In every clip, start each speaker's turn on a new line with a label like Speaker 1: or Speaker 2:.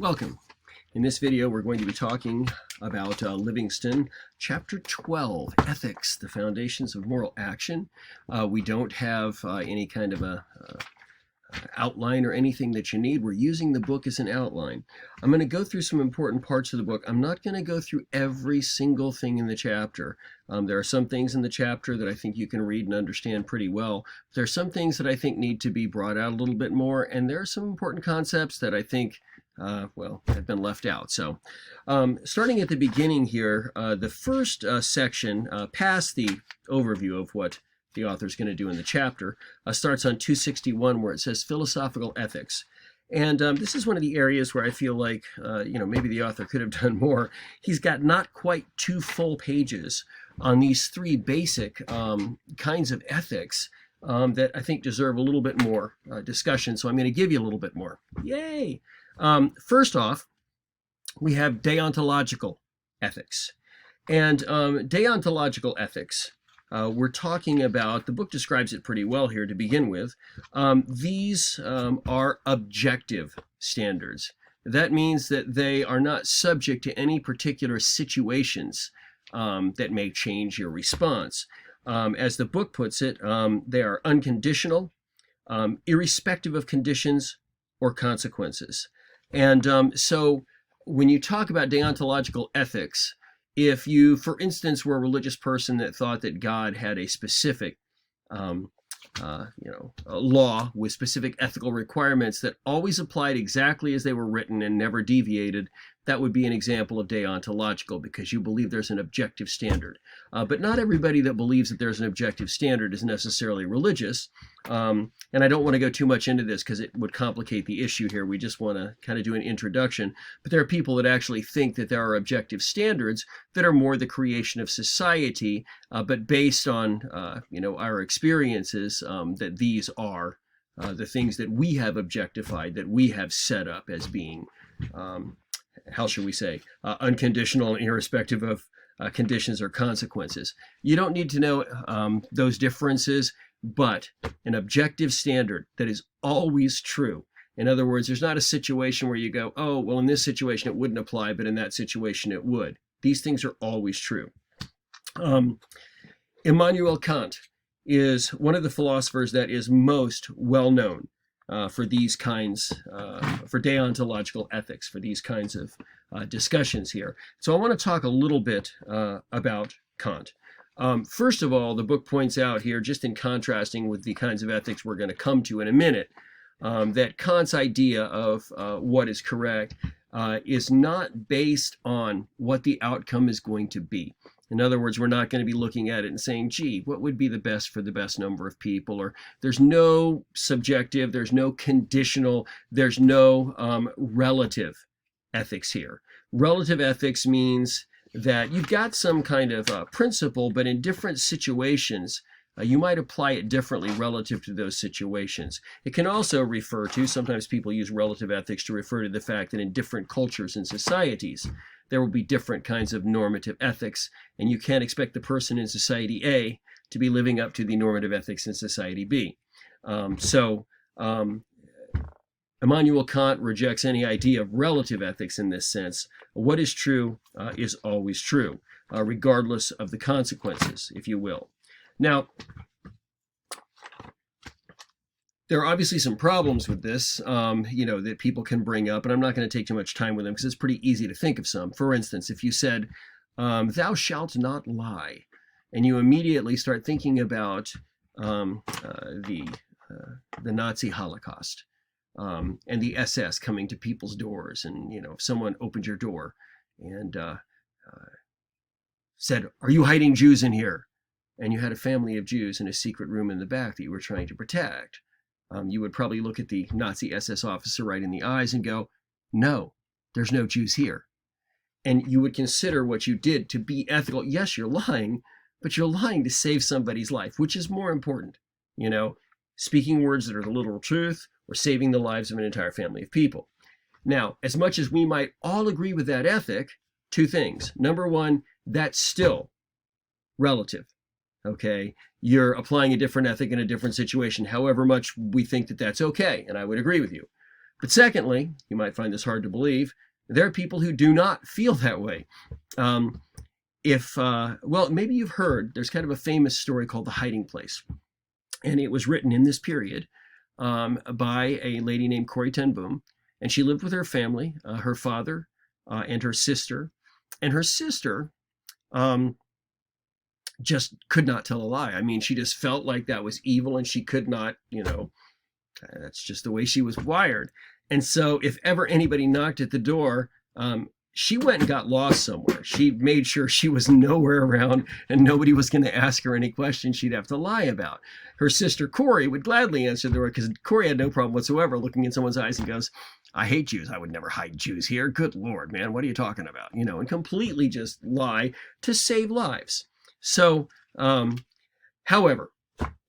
Speaker 1: Welcome. In this video, we're going to be talking about Livingston, Chapter 12, Ethics, the Foundations of Moral Action. We don't have any kind of a outline or anything that you need. We're using the book as an outline. I'm going to go through some important parts of the book. I'm not going to go through every single thing in the chapter. There are some things in the chapter that I think you can read and understand pretty well. There are some things that I think need to be brought out a little bit more, and there are some important concepts that I think have been left out. So starting at the beginning here, the first section, past the overview of what the author's going to do in the chapter, starts on 261 where it says philosophical ethics. And this is one of the areas where I feel like, maybe the author could have done more. He's got not quite 2 full pages on these 3 basic kinds of ethics that I think deserve a little bit more discussion. So I'm going to give you a little bit more. Yay! First off, we have deontological ethics. And deontological ethics, we're talking about, the book describes it pretty well here to begin with. These are objective standards. That means that they are not subject to any particular situations that may change your response. As the book puts it, they are unconditional, irrespective of conditions or consequences. And so when you talk about deontological ethics, if you, for instance, were a religious person that thought that God had a specific, a law with specific ethical requirements that always applied exactly as they were written and never deviated, that would be an example of deontological, because you believe there's an objective standard. But not everybody that believes that there's an objective standard is necessarily religious. And I don't want to go too much into this because it would complicate the issue here. We just want to kind of do an introduction. But there are people that actually think that there are objective standards that are more the creation of society, but based on our experiences, that these are the things that we have objectified, that we have set up as being how shall we say, unconditional and irrespective of conditions or consequences. You don't need to know those differences, but an objective standard that is always true. In other words, there's not a situation where you go, oh, well, in this situation it wouldn't apply, but in that situation it would. These things are always true. Immanuel Kant is one of the philosophers that is most well known for these kinds, for deontological ethics, for these kinds of discussions here. So I want to talk a little bit about Kant. First of all, the book points out here, just in contrasting with the kinds of ethics we're going to come to in a minute, that Kant's idea of what is correct is not based on what the outcome is going to be. In other words, we're not going to be looking at it and saying, gee, what would be the best for the best number of people? Or there's no subjective, there's no conditional, there's no relative ethics here. Relative ethics means that you've got some kind of principle, but in different situations, you might apply it differently relative to those situations. It can also refer to, sometimes people use relative ethics to refer to the fact that in different cultures and societies, there will be different kinds of normative ethics, and you can't expect the person in society A to be living up to the normative ethics in society B. Immanuel Kant rejects any idea of relative ethics in this sense. What is true is always true, regardless of the consequences, if you will. Now, there are obviously some problems with this, that people can bring up, and I'm not going to take too much time with them because it's pretty easy to think of some. For instance, if you said, thou shalt not lie, and you immediately start thinking about the Nazi Holocaust and the SS coming to people's doors, and, if someone opened your door and said, are you hiding Jews in here? And you had a family of Jews in a secret room in the back that you were trying to protect, you would probably look at the Nazi SS officer right in the eyes and go, no, there's no Jews here. And you would consider what you did to be ethical. Yes, you're lying, but you're lying to save somebody's life, which is more important. Speaking words that are the literal truth or saving the lives of an entire family of people. Now, as much as we might all agree with that ethic, 2 things. Number one, that's still relative. Okay, you're applying a different ethic in a different situation, however much we think that that's okay, and I would agree with you. But secondly, you might find this hard to believe, there are people who do not feel that way. Well, maybe you've heard, there's kind of a famous story called The Hiding Place. And it was written in this period by a lady named Corrie ten Boom. And she lived with her family, her father and her sister. And her sister just could not tell a lie. I mean, she just felt like that was evil, and she could not, that's just the way she was wired. And so if ever anybody knocked at the door, she went and got lost somewhere. She made sure she was nowhere around and nobody was going to ask her any questions she'd have to lie about. Her sister Corrie would gladly answer the door, because Corrie had no problem whatsoever looking in someone's eyes and goes, I hate Jews. I would never hide Jews here. Good Lord, man, what are you talking about? And completely just lie to save lives. So, however,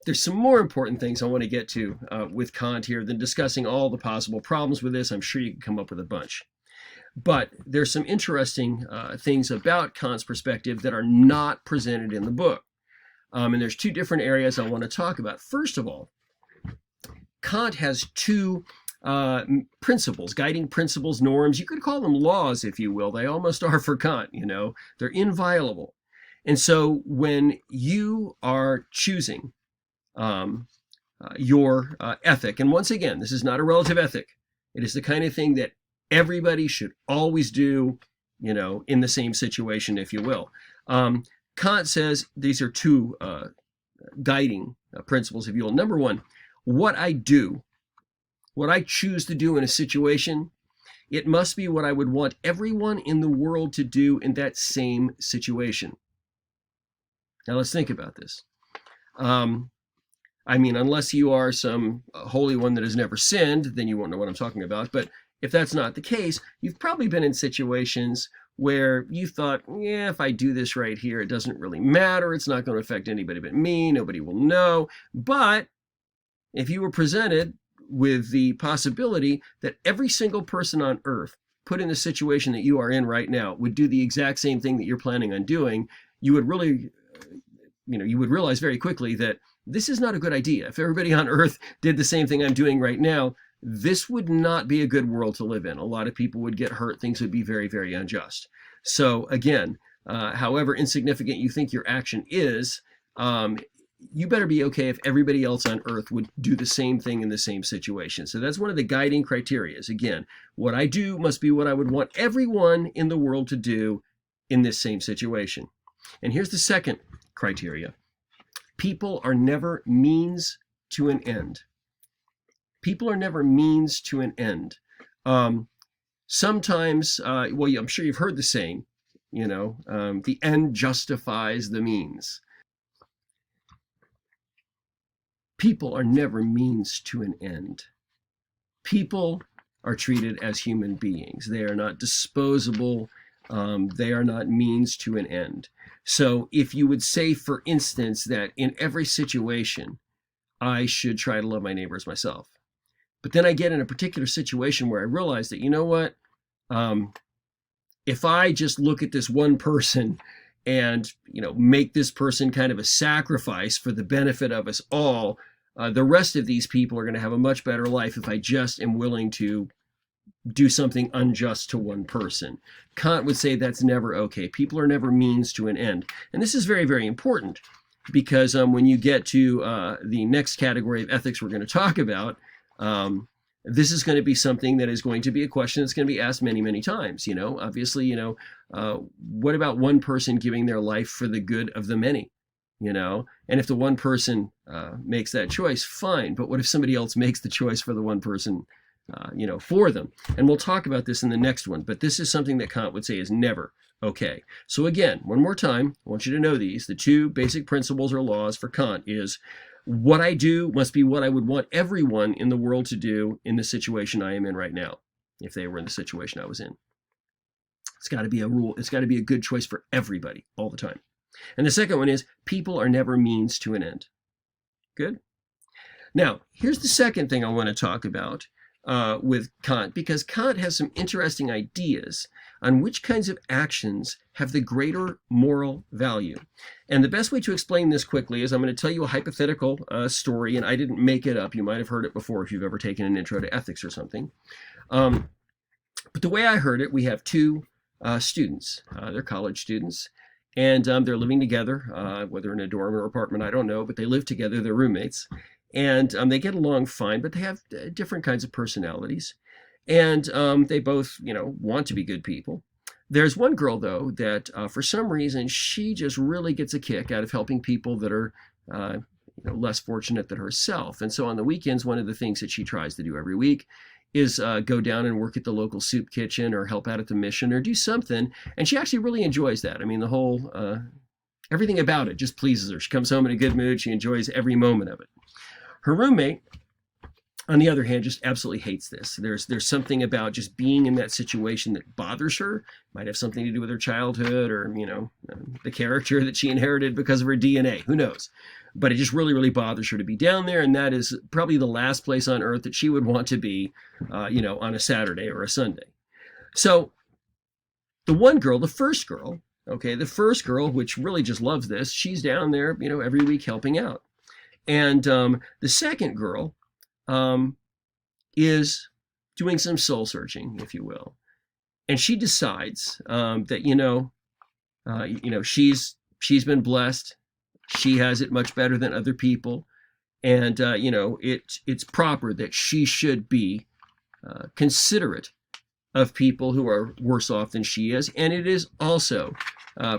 Speaker 1: there's some more important things I want to get to with Kant here than discussing all the possible problems with this. I'm sure you can come up with a bunch. But there's some interesting things about Kant's perspective that are not presented in the book. And there's two different areas I want to talk about. First of all, Kant has two principles, guiding principles, norms. You could call them laws, if you will. They almost are for Kant, They're inviolable. And so when you are choosing your ethic, and once again, this is not a relative ethic. It is the kind of thing that everybody should always do, in the same situation, if you will. Kant says these are two guiding principles, if you will. Number one, what I choose to do in a situation, it must be what I would want everyone in the world to do in that same situation. Now let's think about this. Unless you are some holy one that has never sinned, then you won't know what I'm talking about. But if that's not the case, you've probably been in situations where you thought, yeah, if I do this right here, it doesn't really matter. It's not going to affect anybody but me. Nobody will know. But if you were presented with the possibility that every single person on earth put in the situation that you are in right now would do the exact same thing that you're planning on doing, you would really, you would realize very quickly that this is not a good idea. If everybody on earth did the same thing I'm doing right now, this would not be a good world to live in. A lot of people would get hurt. Things would be very, very unjust. So again, however insignificant you think your action is, you better be okay if everybody else on earth would do the same thing in the same situation. So that's one of the guiding criteria. Again, what I do must be what I would want everyone in the world to do in this same situation. And here's the second criteria. People are never means to an end. People are never means to an end. Sometimes, I'm sure you've heard the saying, the end justifies the means. People are never means to an end. People are treated as human beings. They are not disposable. They are not means to an end. So if you would say, for instance, that in every situation, I should try to love my neighbor as myself. But then I get in a particular situation where I realize that, if I just look at this one person and, make this person kind of a sacrifice for the benefit of us all, the rest of these people are going to have a much better life if I just am willing to do something unjust to one person. Kant would say that's never okay. People are never means to an end. And this is very, very important because when you get to the next category of ethics we're going to talk about, this is going to be something that is going to be a question that's going to be asked many, many times. Obviously, what about one person giving their life for the good of the many? And if the one person makes that choice, fine. But what if somebody else makes the choice for the one person, for them? And we'll talk about this in the next one. But this is something that Kant would say is never okay. So again, one more time, I want you to know these. The two basic principles or laws for Kant is what I do must be what I would want everyone in the world to do in the situation I am in right now, if they were in the situation I was in. It's got to be a rule. It's got to be a good choice for everybody all the time. And the second one is people are never means to an end. Good? Now, here's the second thing I want to talk about. with Kant, because Kant has some interesting ideas on which kinds of actions have the greater moral value. And the best way to explain this quickly is I'm going to tell you a hypothetical story, and I didn't make it up. You might have heard it before if you've ever taken an intro to ethics or something. But the way I heard it, we have two students. They're college students, and they're living together, whether in a dorm or apartment, I don't know, but they live together. They're roommates. And they get along fine, but they have different kinds of personalities. And they both, want to be good people. There's one girl, though, that for some reason, she just really gets a kick out of helping people that are less fortunate than herself. And so on the weekends, one of the things that she tries to do every week is go down and work at the local soup kitchen or help out at the mission or do something. And she actually really enjoys that. I mean, the whole, everything about it just pleases her. She comes home in a good mood. She enjoys every moment of it. Her roommate, on the other hand, just absolutely hates this. There's something about just being in that situation that bothers her. Might have something to do with her childhood or, the character that she inherited because of her DNA. Who knows? But it just really, really bothers her to be down there. And that is probably the last place on earth that she would want to be, on a Saturday or a Sunday. So the one girl, the first girl, which really just loves this, she's down there, every week helping out. And the second girl is doing some soul searching, if you will. And she decides that, she's been blessed. She has it much better than other people. And, it's proper that she should be considerate of people who are worse off than she is. And it is also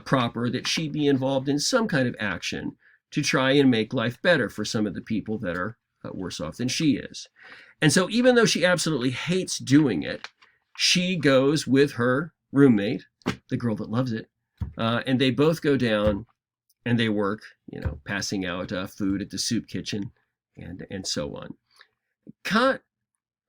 Speaker 1: proper that she be involved in some kind of action to try and make life better for some of the people that are worse off than she is. And so even though she absolutely hates doing it, she goes with her roommate, the girl that loves it, and they both go down and they work, passing out food at the soup kitchen and so on. Kant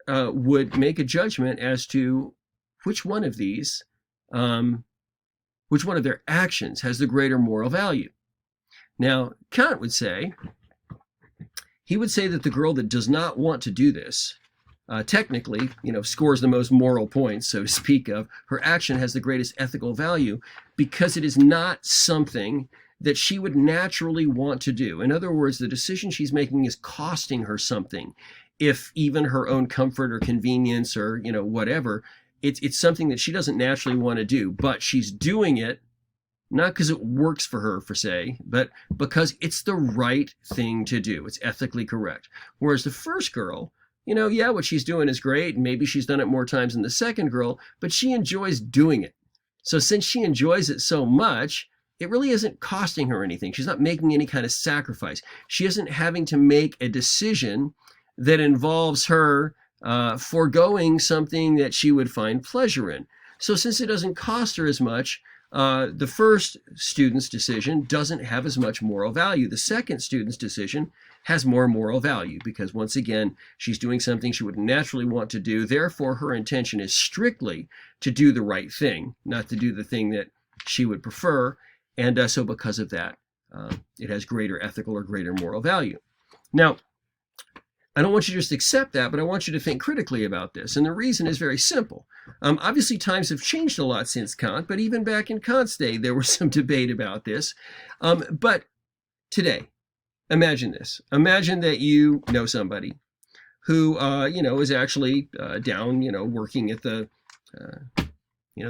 Speaker 1: would make a judgment as to which one of these, which one of their actions has the greater moral value. Now, Kant would say, that the girl that does not want to do this, technically, scores the most moral points, so to speak of. Her action has the greatest ethical value because it is not something that she would naturally want to do. In other words, the decision she's making is costing her something. If even her own comfort or convenience or, whatever, it's something that she doesn't naturally want to do, but she's doing it not because it works for her, per se, but because it's the right thing to do. It's ethically correct. Whereas the first girl, what she's doing is great, and maybe she's done it more times than the second girl, but she enjoys doing it. So since she enjoys it so much, it really isn't costing her anything. She's not making any kind of sacrifice. She isn't having to make a decision that involves her foregoing something that she would find pleasure in. So since it doesn't cost her as much, the first student's decision doesn't have as much moral value. The second student's decision has more moral value because, once again, she's doing something she would naturally want to do. Therefore, her intention is strictly to do the right thing, not to do the thing that she would prefer. And so because of that, it has greater ethical or greater moral value. Now, I don't want you to just accept that, but I want you to think critically about this. And the reason is very simple. Obviously, times have changed a lot since Kant, but even back in Kant's day, there was some debate about this. But today, imagine this. Imagine that you know somebody who, is actually down, working at the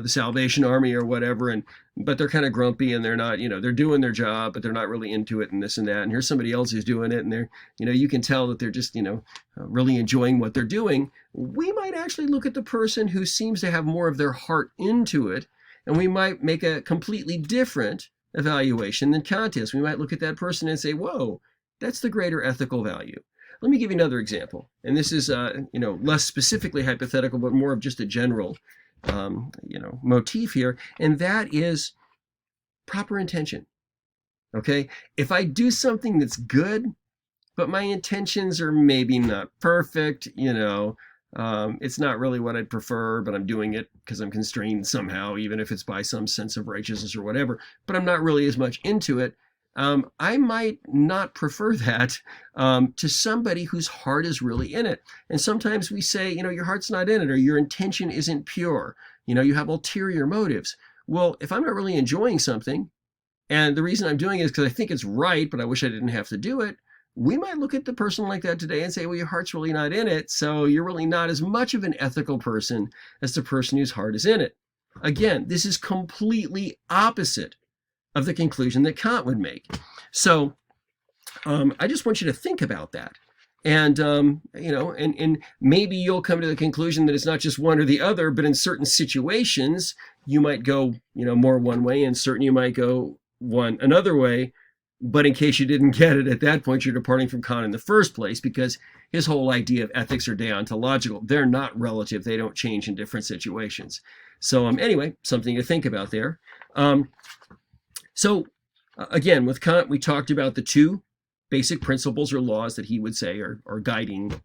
Speaker 1: Salvation Army or whatever, but they're kind of grumpy and they're not, they're doing their job, but they're not really into it and this and that. And here's somebody else who's doing it and they're, you can tell that they're just, really enjoying what they're doing. We might actually look at the person who seems to have more of their heart into it, and we might make a completely different evaluation than Kant is. We might look at that person and say, whoa, that's the greater ethical value. Let me give you another example. And this is, less specifically hypothetical, but more of just a general motif here, and that is proper intention. Okay, if I do something that's good, but my intentions are maybe not perfect, it's not really what I'd prefer, but I'm doing it because I'm constrained somehow, even if it's by some sense of righteousness or whatever, but I'm not really as much into it. I might not prefer that to somebody whose heart is really in it. And sometimes we say, your heart's not in it, or your intention isn't pure. You have ulterior motives. Well, if I'm not really enjoying something, and the reason I'm doing it is because I think it's right, but I wish I didn't have to do it, we might look at the person like that today and say, well, your heart's really not in it, so you're really not as much of an ethical person as the person whose heart is in it. Again, this is completely opposite of the conclusion that Kant would make. So I just want you to think about that. And, and maybe you'll come to the conclusion that it's not just one or the other, but in certain situations, you might go, more one way, and certain you might go another way. But in case you didn't get it at that point, you're departing from Kant in the first place, because his whole idea of ethics are deontological. They're not relative. They don't change in different situations. So anyway, something to think about there. So again, with Kant, we talked about the two basic principles or laws that he would say are guiding,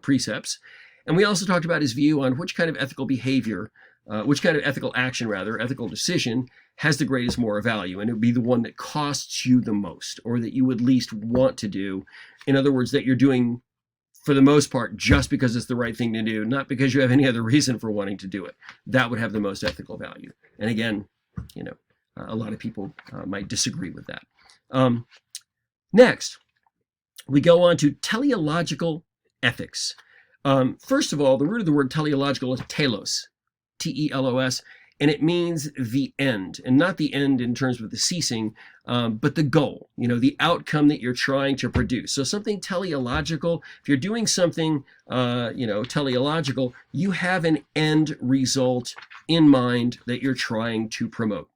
Speaker 1: precepts. And we also talked about his view on which kind of ethical behavior, which kind of ethical action, ethical decision has the greatest moral value. And it would be the one that costs you the most, or that you would least want to do. In other words, that you're doing for the most part just because it's the right thing to do, not because you have any other reason for wanting to do it. That would have the most ethical value. And again, a lot of people might disagree with that. Next, we go on to teleological ethics. First of all, the root of the word teleological is telos, T-E-L-O-S, and it means the end, and not the end in terms of the ceasing, but the goal, the outcome that you're trying to produce. So something teleological, if you're doing something, teleological, you have an end result in mind that you're trying to promote.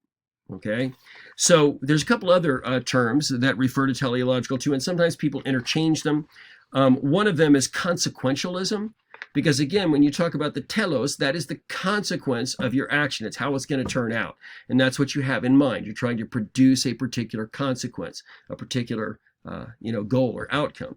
Speaker 1: Okay, so there's a couple other terms that refer to teleological too, and sometimes people interchange them. One of them is consequentialism, because again, when you talk about the telos, that is the consequence of your action. It's how it's going to turn out, and that's what you have in mind. You're trying to produce a particular consequence, a particular goal or outcome.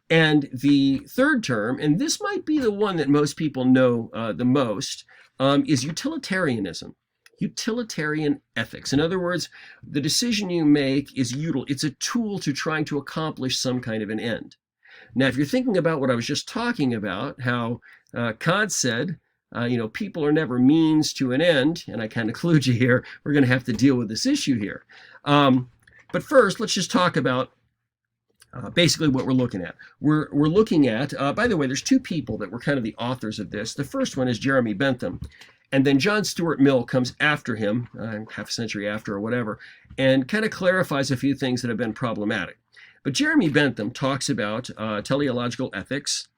Speaker 1: And the third term, and this might be the one that most people know the most, is utilitarianism. Utilitarian ethics. In other words, the decision you make is it's a tool to trying to accomplish some kind of an end. Now, if you're thinking about what I was just talking about, how Kant said, people are never means to an end, and I kind of clued you here, we're going to have to deal with this issue here. But first, let's just talk about basically what we're looking at. We're looking at, by the way, there's two people that were kind of the authors of this. The first one is Jeremy Bentham. And then John Stuart Mill comes after him, half a century after or whatever, and kind of clarifies a few things that have been problematic. But Jeremy Bentham talks about teleological ethics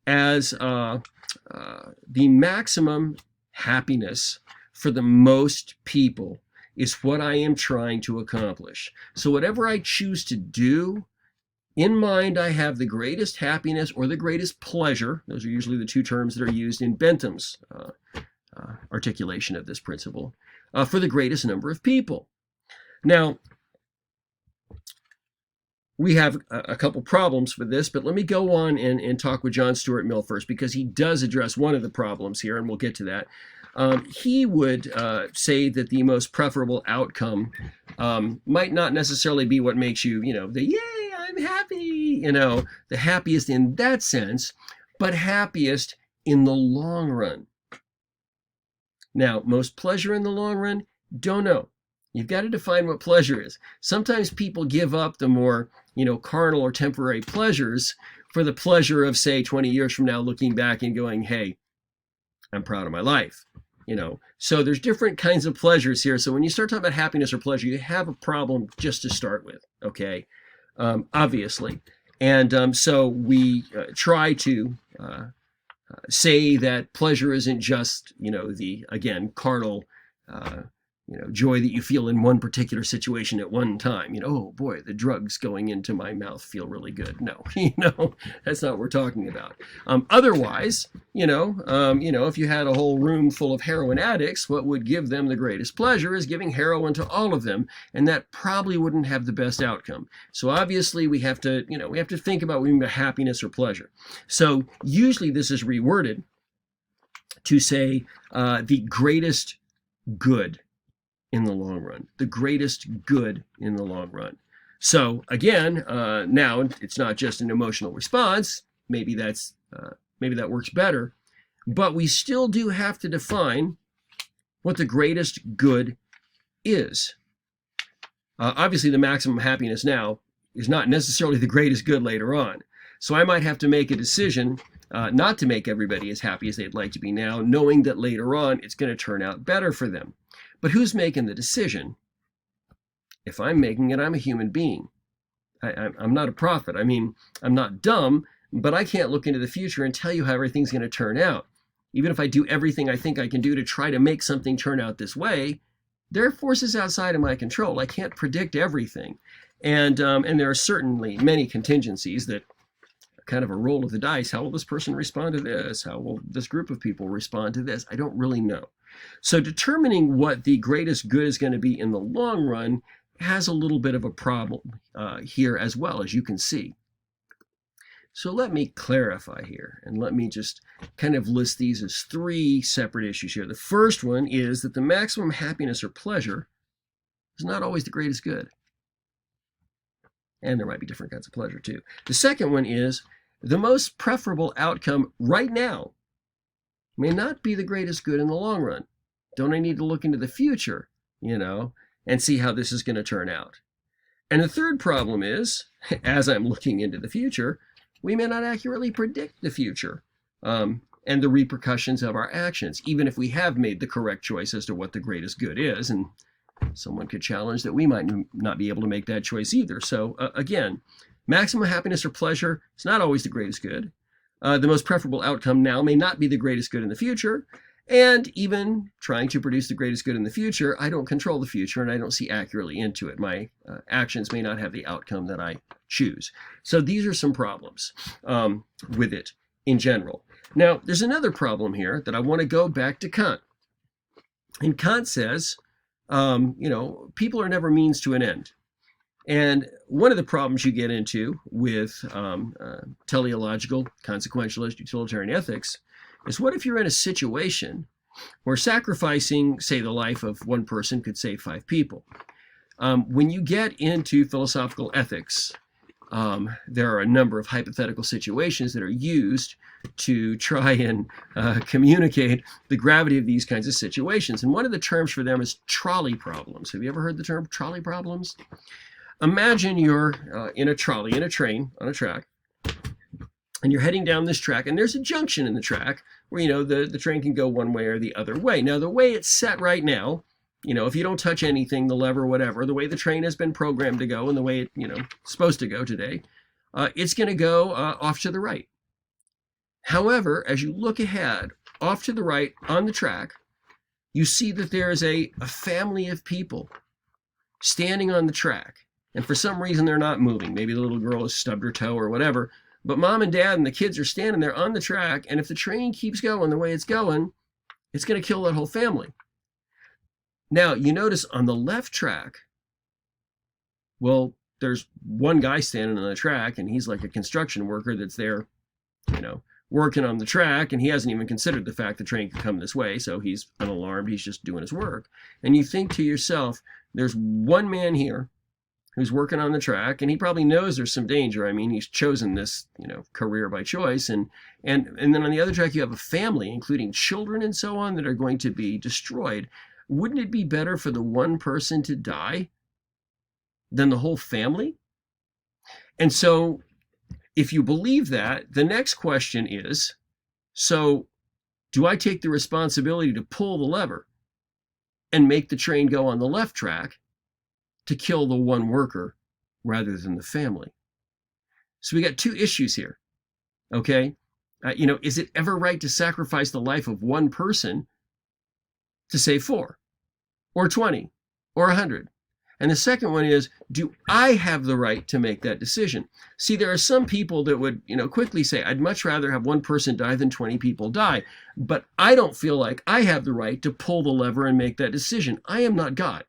Speaker 1: as the maximum happiness for the most people is what I am trying to accomplish. So whatever I choose to do, in mind I have the greatest happiness or the greatest pleasure. Those are usually the two terms that are used in Bentham's articulation of this principle, for the greatest number of people. Now, we have a couple problems with this, but let me go on and talk with John Stuart Mill first, because he does address one of the problems here, and we'll get to that. He would say that the most preferable outcome might not necessarily be what makes you, the yay, I'm happy, the happiest in that sense, but happiest in the long run. Now, most pleasure in the long run, don't know. You've got to define what pleasure is. Sometimes people give up the more, carnal or temporary pleasures for the pleasure of, say, 20 years from now, looking back and going, hey, I'm proud of my life. So there's different kinds of pleasures here. So when you start talking about happiness or pleasure, you have a problem just to start with, okay? Obviously. And so we try to say that pleasure isn't just, the, again, carnal, joy that you feel in one particular situation at one time. Oh boy, the drugs going into my mouth feel really good. No, that's not what we're talking about. Otherwise, if you had a whole room full of heroin addicts, what would give them the greatest pleasure is giving heroin to all of them, and that probably wouldn't have the best outcome. So obviously we have to think about what we mean by happiness or pleasure. So usually this is reworded to say the greatest good in the long run, the greatest good in the long run. So again, now it's not just an emotional response. Maybe that works better, but we still do have to define what the greatest good is. Obviously, the maximum happiness now is not necessarily the greatest good later on. So I might have to make a decision not to make everybody as happy as they'd like to be now, knowing that later on it's going to turn out better for them. But who's making the decision? If I'm making it, I'm a human being. I'm not a prophet. I mean, I'm not dumb, but I can't look into the future and tell you how everything's going to turn out. Even if I do everything I think I can do to try to make something turn out this way, there are forces outside of my control. I can't predict everything. And there are certainly many contingencies that are kind of a roll of the dice. How will this person respond to this? How will this group of people respond to this? I don't really know. So determining what the greatest good is going to be in the long run has a little bit of a problem here as well, as you can see. So let me clarify here, and let me just kind of list these as three separate issues here. The first one is that the maximum happiness or pleasure is not always the greatest good. And there might be different kinds of pleasure too. The second one is the most preferable outcome right now may not be the greatest good in the long run. Don't I need to look into the future, and see how this is going to turn out? And the third problem is, as I'm looking into the future, we may not accurately predict the future and the repercussions of our actions, even if we have made the correct choice as to what the greatest good is. And someone could challenge that we might not be able to make that choice either. So again, maximum happiness or pleasure is not always the greatest good. The most preferable outcome now may not be the greatest good in the future. And even trying to produce the greatest good in the future, I don't control the future and I don't see accurately into it. My actions may not have the outcome that I choose. So these are some problems with it in general. Now, there's another problem here that I want to go back to Kant. And Kant says, people are never means to an end. And one of the problems you get into with teleological, consequentialist, utilitarian ethics is, what if you're in a situation where sacrificing, say, the life of one person could save 5 people? When you get into philosophical ethics, there are a number of hypothetical situations that are used to try and communicate the gravity of these kinds of situations. And one of the terms for them is trolley problems. Have you ever heard the term trolley problems? Imagine you're in a trolley, in a train, on a track, and you're heading down this track, and there's a junction in the track where, the train can go one way or the other way. Now, the way it's set right now, if you don't touch anything, the lever, whatever, the way the train has been programmed to go and the way it's supposed to go today, it's going to go off to the right. However, as you look ahead, off to the right on the track, you see that there is a family of people standing on the track. And for some reason, they're not moving. Maybe the little girl has stubbed her toe or whatever. But mom and dad and the kids are standing there on the track, and if the train keeps going the way it's going, it's going to kill that whole family. Now, you notice on the left track, well, there's one guy standing on the track, and he's like a construction worker that's there, working on the track, and he hasn't even considered the fact the train could come this way, so he's unalarmed, he's just doing his work. And you think to yourself, there's one man here who's working on the track, and he probably knows there's some danger. I mean, he's chosen this, career by choice. And then on the other track, you have a family, including children and so on, that are going to be destroyed. Wouldn't it be better for the one person to die than the whole family? And so if you believe that, the next question is, so do I take the responsibility to pull the lever and make the train go on the left track to kill the one worker rather than the family? So we got two issues here, okay? Is it ever right to sacrifice the life of one person to save 4 or 20 or 100? And the second one is, do I have the right to make that decision? See, there are some people that would, quickly say, I'd much rather have one person die than 20 people die. But I don't feel like I have the right to pull the lever and make that decision. I am not God.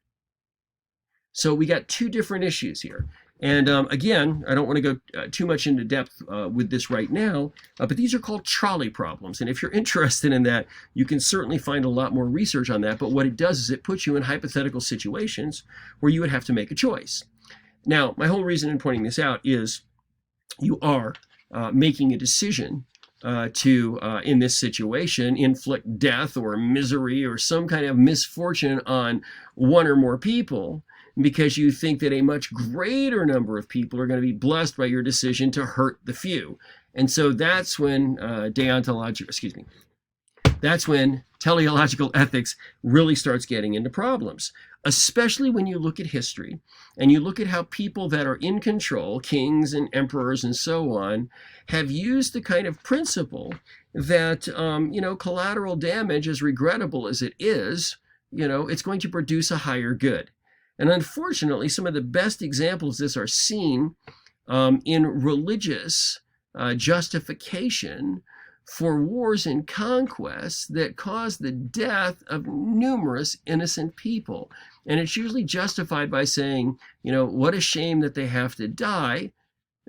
Speaker 1: So we got two different issues here. And again, I don't want to go too much into depth with this right now, but these are called trolley problems. And if you're interested in that, you can certainly find a lot more research on that. But what it does is it puts you in hypothetical situations where you would have to make a choice. Now, my whole reason in pointing this out is you are making a decision to, in this situation, inflict death or misery or some kind of misfortune on one or more people, because you think that a much greater number of people are going to be blessed by your decision to hurt the few. And so that's when that's when teleological ethics really starts getting into problems, especially when you look at history and you look at how people that are in control, kings and emperors and so on, have used the kind of principle that, collateral damage, as regrettable as it is, it's going to produce a higher good. And unfortunately, some of the best examples of this are seen in religious justification for wars and conquests that cause the death of numerous innocent people. And it's usually justified by saying, what a shame that they have to die,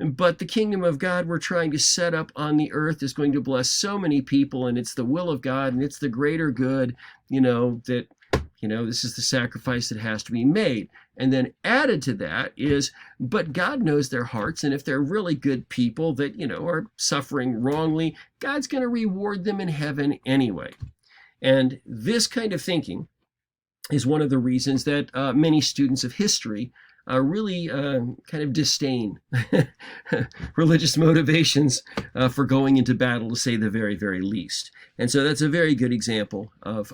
Speaker 1: but the kingdom of God we're trying to set up on the earth is going to bless so many people, and it's the will of God, and it's the greater good, that this is the sacrifice that has to be made. And then added to that is, but God knows their hearts, and if they're really good people that, are suffering wrongly, God's going to reward them in heaven anyway. And this kind of thinking is one of the reasons that many students of history really kind of disdain religious motivations for going into battle, to say the very, very least. And so that's a very good example of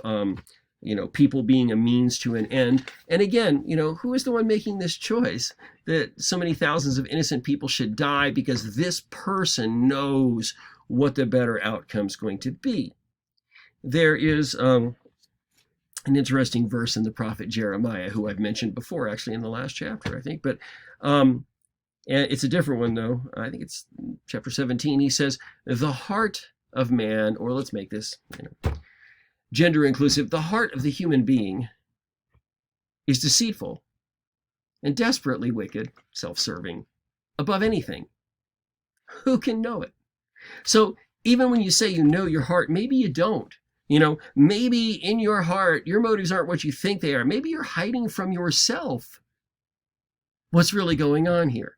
Speaker 1: people being a means to an end. And again, who is the one making this choice that so many thousands of innocent people should die because this person knows what the better outcome is going to be? There is an interesting verse in the prophet Jeremiah, who I've mentioned before, actually in the last chapter, I think, but it's a different one though. I think it's chapter 17. He says, the heart of man, or let's make this, gender inclusive, the heart of the human being is deceitful and desperately wicked, self-serving, above anything. Who can know it? So even when you say you know your heart, maybe you don't. Maybe in your heart, your motives aren't what you think they are. Maybe you're hiding from yourself what's really going on here.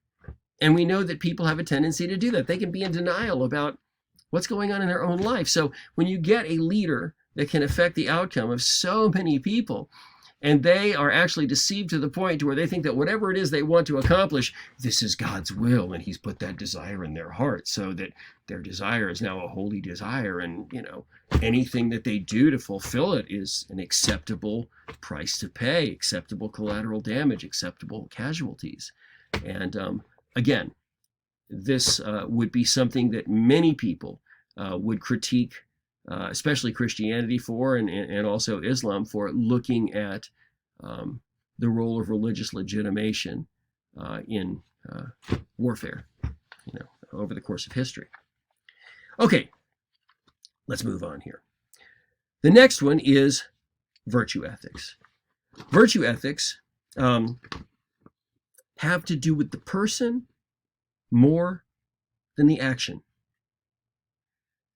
Speaker 1: And we know that people have a tendency to do that. They can be in denial about what's going on in their own life. So when you get a leader that can affect the outcome of so many people, and they are actually deceived to the point to where they think that whatever it is they want to accomplish, this is God's will, and he's put that desire in their heart so that their desire is now a holy desire, and anything that they do to fulfill it is an acceptable price to pay, acceptable collateral damage, acceptable casualties. And again, this would be something that many people would critique, especially Christianity for, and also Islam for, looking at the role of religious legitimation in warfare, over the course of history. Okay, let's move on here. The next one is virtue ethics. Virtue ethics have to do with the person more than the action.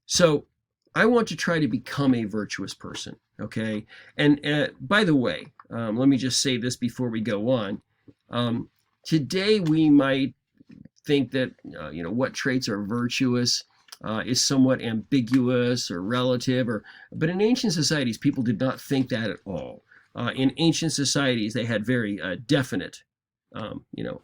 Speaker 1: So I want to try to become a virtuous person, okay? And by the way, let me just say this before we go on. Today we might think that, what traits are virtuous is somewhat ambiguous or relative, but in ancient societies, people did not think that at all. In ancient societies, they had very definite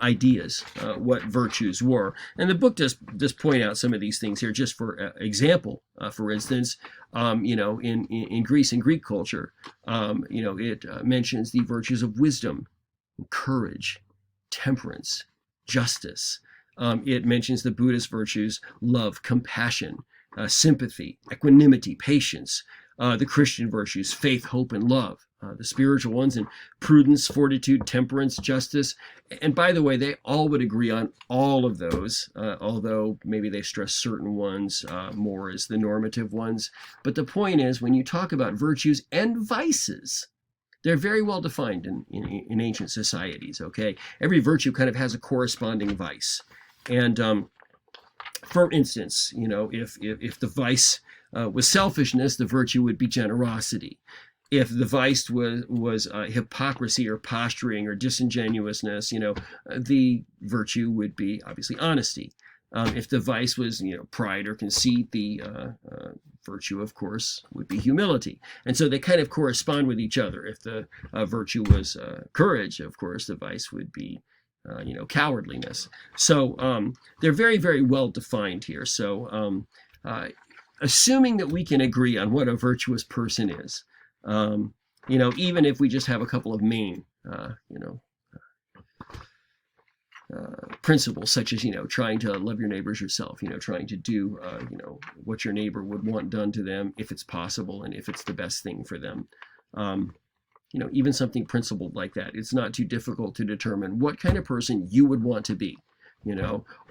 Speaker 1: ideas what virtues were. And the book does point out some of these things here, just for example. For instance, in Greece and Greek culture, it mentions the virtues of wisdom, courage, temperance, justice. It mentions the Buddhist virtues: love, compassion, sympathy, equanimity, patience. The Christian virtues: faith, hope, and love. The spiritual ones: and prudence, fortitude, temperance, justice. And by the way, they all would agree on all of those, although maybe they stress certain ones more as the normative ones. But the point is, when you talk about virtues and vices, they're very well defined in ancient societies, okay? Every virtue kind of has a corresponding vice. And for instance, if the vice was selfishness, the virtue would be generosity. If the vice was hypocrisy or posturing or disingenuousness, the virtue would be obviously honesty. If the vice was, pride or conceit, the virtue, of course, would be humility. And so they kind of correspond with each other. If the virtue was courage, of course, the vice would be, cowardliness. So they're very, very well defined here. So assuming that we can agree on what a virtuous person is, even if we just have a couple of main, principles, such as, trying to love your neighbors yourself, trying to do, what your neighbor would want done to them if it's possible and if it's the best thing for them. Even something principled like that, it's not too difficult to determine what kind of person you would want to be,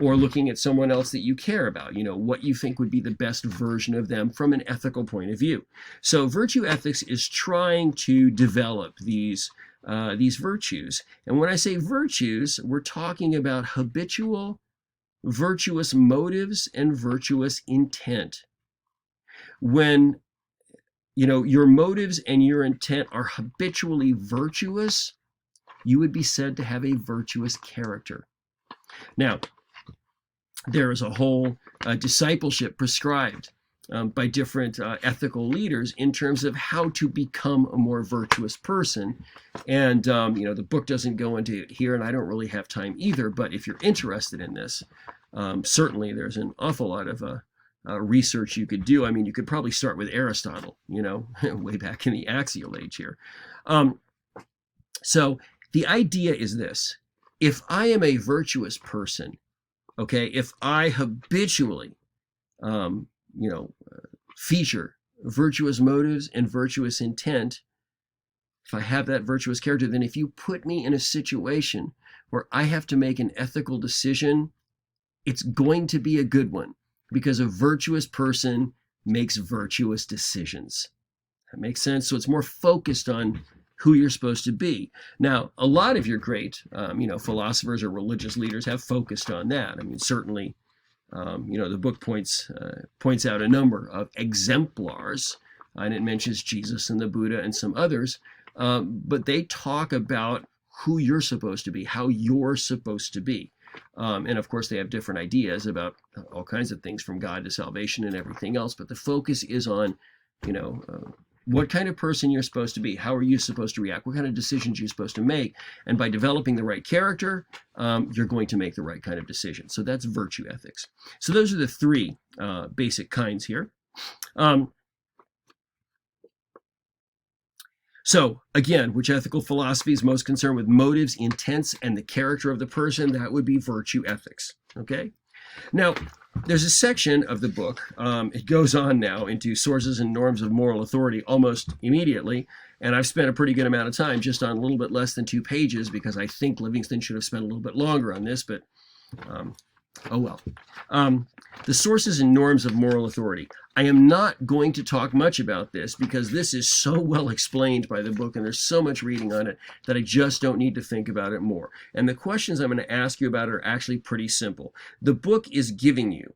Speaker 1: or looking at someone else that you care about, what you think would be the best version of them from an ethical point of view. So virtue ethics is trying to develop these virtues. And when I say virtues, we're talking about habitual, virtuous motives and virtuous intent. When, your motives and your intent are habitually virtuous, you would be said to have a virtuous character. Now, there is a whole discipleship prescribed by different ethical leaders in terms of how to become a more virtuous person. And, the book doesn't go into it here, and I don't really have time either, but if you're interested in this, certainly there's an awful lot of research you could do. I mean, you could probably start with Aristotle, way back in the axial age here. So the idea is this: if I am a virtuous person, okay, if I habitually, feature virtuous motives and virtuous intent, if I have that virtuous character, then if you put me in a situation where I have to make an ethical decision, it's going to be a good one, because a virtuous person makes virtuous decisions. That makes sense? So it's more focused on who you're supposed to be. Now, a lot of your great, philosophers or religious leaders have focused on that. I mean, certainly, the book points out a number of exemplars, and it mentions Jesus and the Buddha and some others, but they talk about who you're supposed to be, how you're supposed to be. And of course, they have different ideas about all kinds of things, from God to salvation and everything else. But the focus is on, what kind of person you're supposed to be. How are you supposed to react? What kind of decisions you're supposed to make? And by developing the right character, you're going to make the right kind of decision. So that's virtue ethics. So those are the three basic kinds here. So again, which ethical philosophy is most concerned with motives, intents, and the character of the person? That would be virtue ethics. Okay. Now, there's a section of the book, it goes on now into sources and norms of moral authority almost immediately, and I've spent a pretty good amount of time just on a little bit less than 2 pages, because I think Livingston should have spent a little bit longer on this, but oh well. The sources and norms of moral authority. I am not going to talk much about this, because this is so well explained by the book and there's so much reading on it that I just don't need to think about it more. And the questions I'm going to ask you about are actually pretty simple. The book is giving you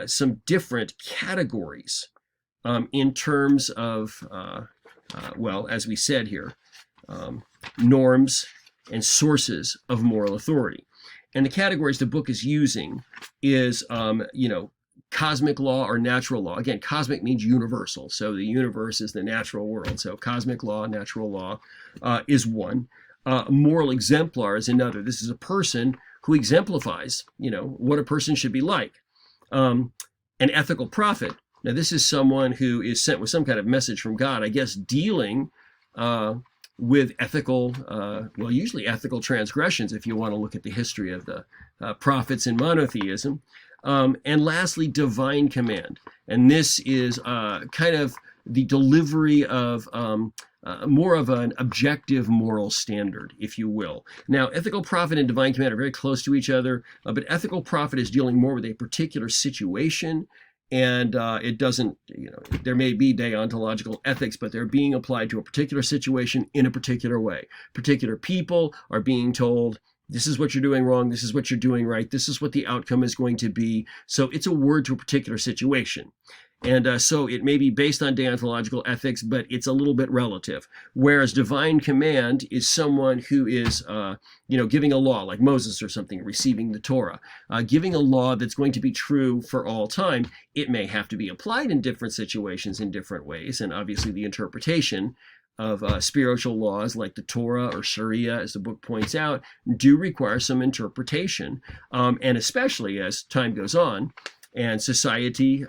Speaker 1: some different categories in terms of, as we said here, norms and sources of moral authority. And the categories the book is using is, cosmic law or natural law. Again, cosmic means universal. So the universe is the natural world. So cosmic law, natural law is one. Moral exemplar is another. This is a person who exemplifies, what a person should be like. An ethical prophet. Now, this is someone who is sent with some kind of message from God, I guess, dealing with ethical, usually ethical transgressions, if you want to look at the history of the prophets in monotheism. And lastly, divine command. And this is kind of the delivery of more of an objective moral standard, if you will. Now, ethical prophet and divine command are very close to each other, but ethical prophet is dealing more with a particular situation. And it doesn't, there may be deontological ethics, but they're being applied to a particular situation in a particular way. Particular people are being told, this is what you're doing wrong, this is what you're doing right, this is what the outcome is going to be. So it's a word to a particular situation. And so it may be based on deontological ethics, but it's a little bit relative. Whereas divine command is someone who is, giving a law, like Moses or something, receiving the Torah, giving a law that's going to be true for all time. It may have to be applied in different situations in different ways, and obviously the interpretation of spiritual laws like the Torah or Sharia, as the book points out, do require some interpretation, and especially as time goes on and society,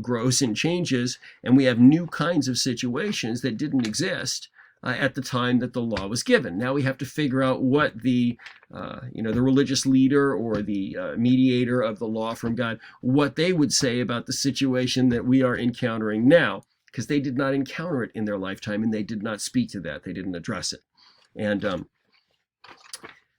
Speaker 1: grows and changes, and we have new kinds of situations that didn't exist at the time that the law was given. Now we have to figure out what the religious leader or the mediator of the law from God, what they would say about the situation that we are encountering now, because they did not encounter it in their lifetime and they did not speak to that. They didn't address it. And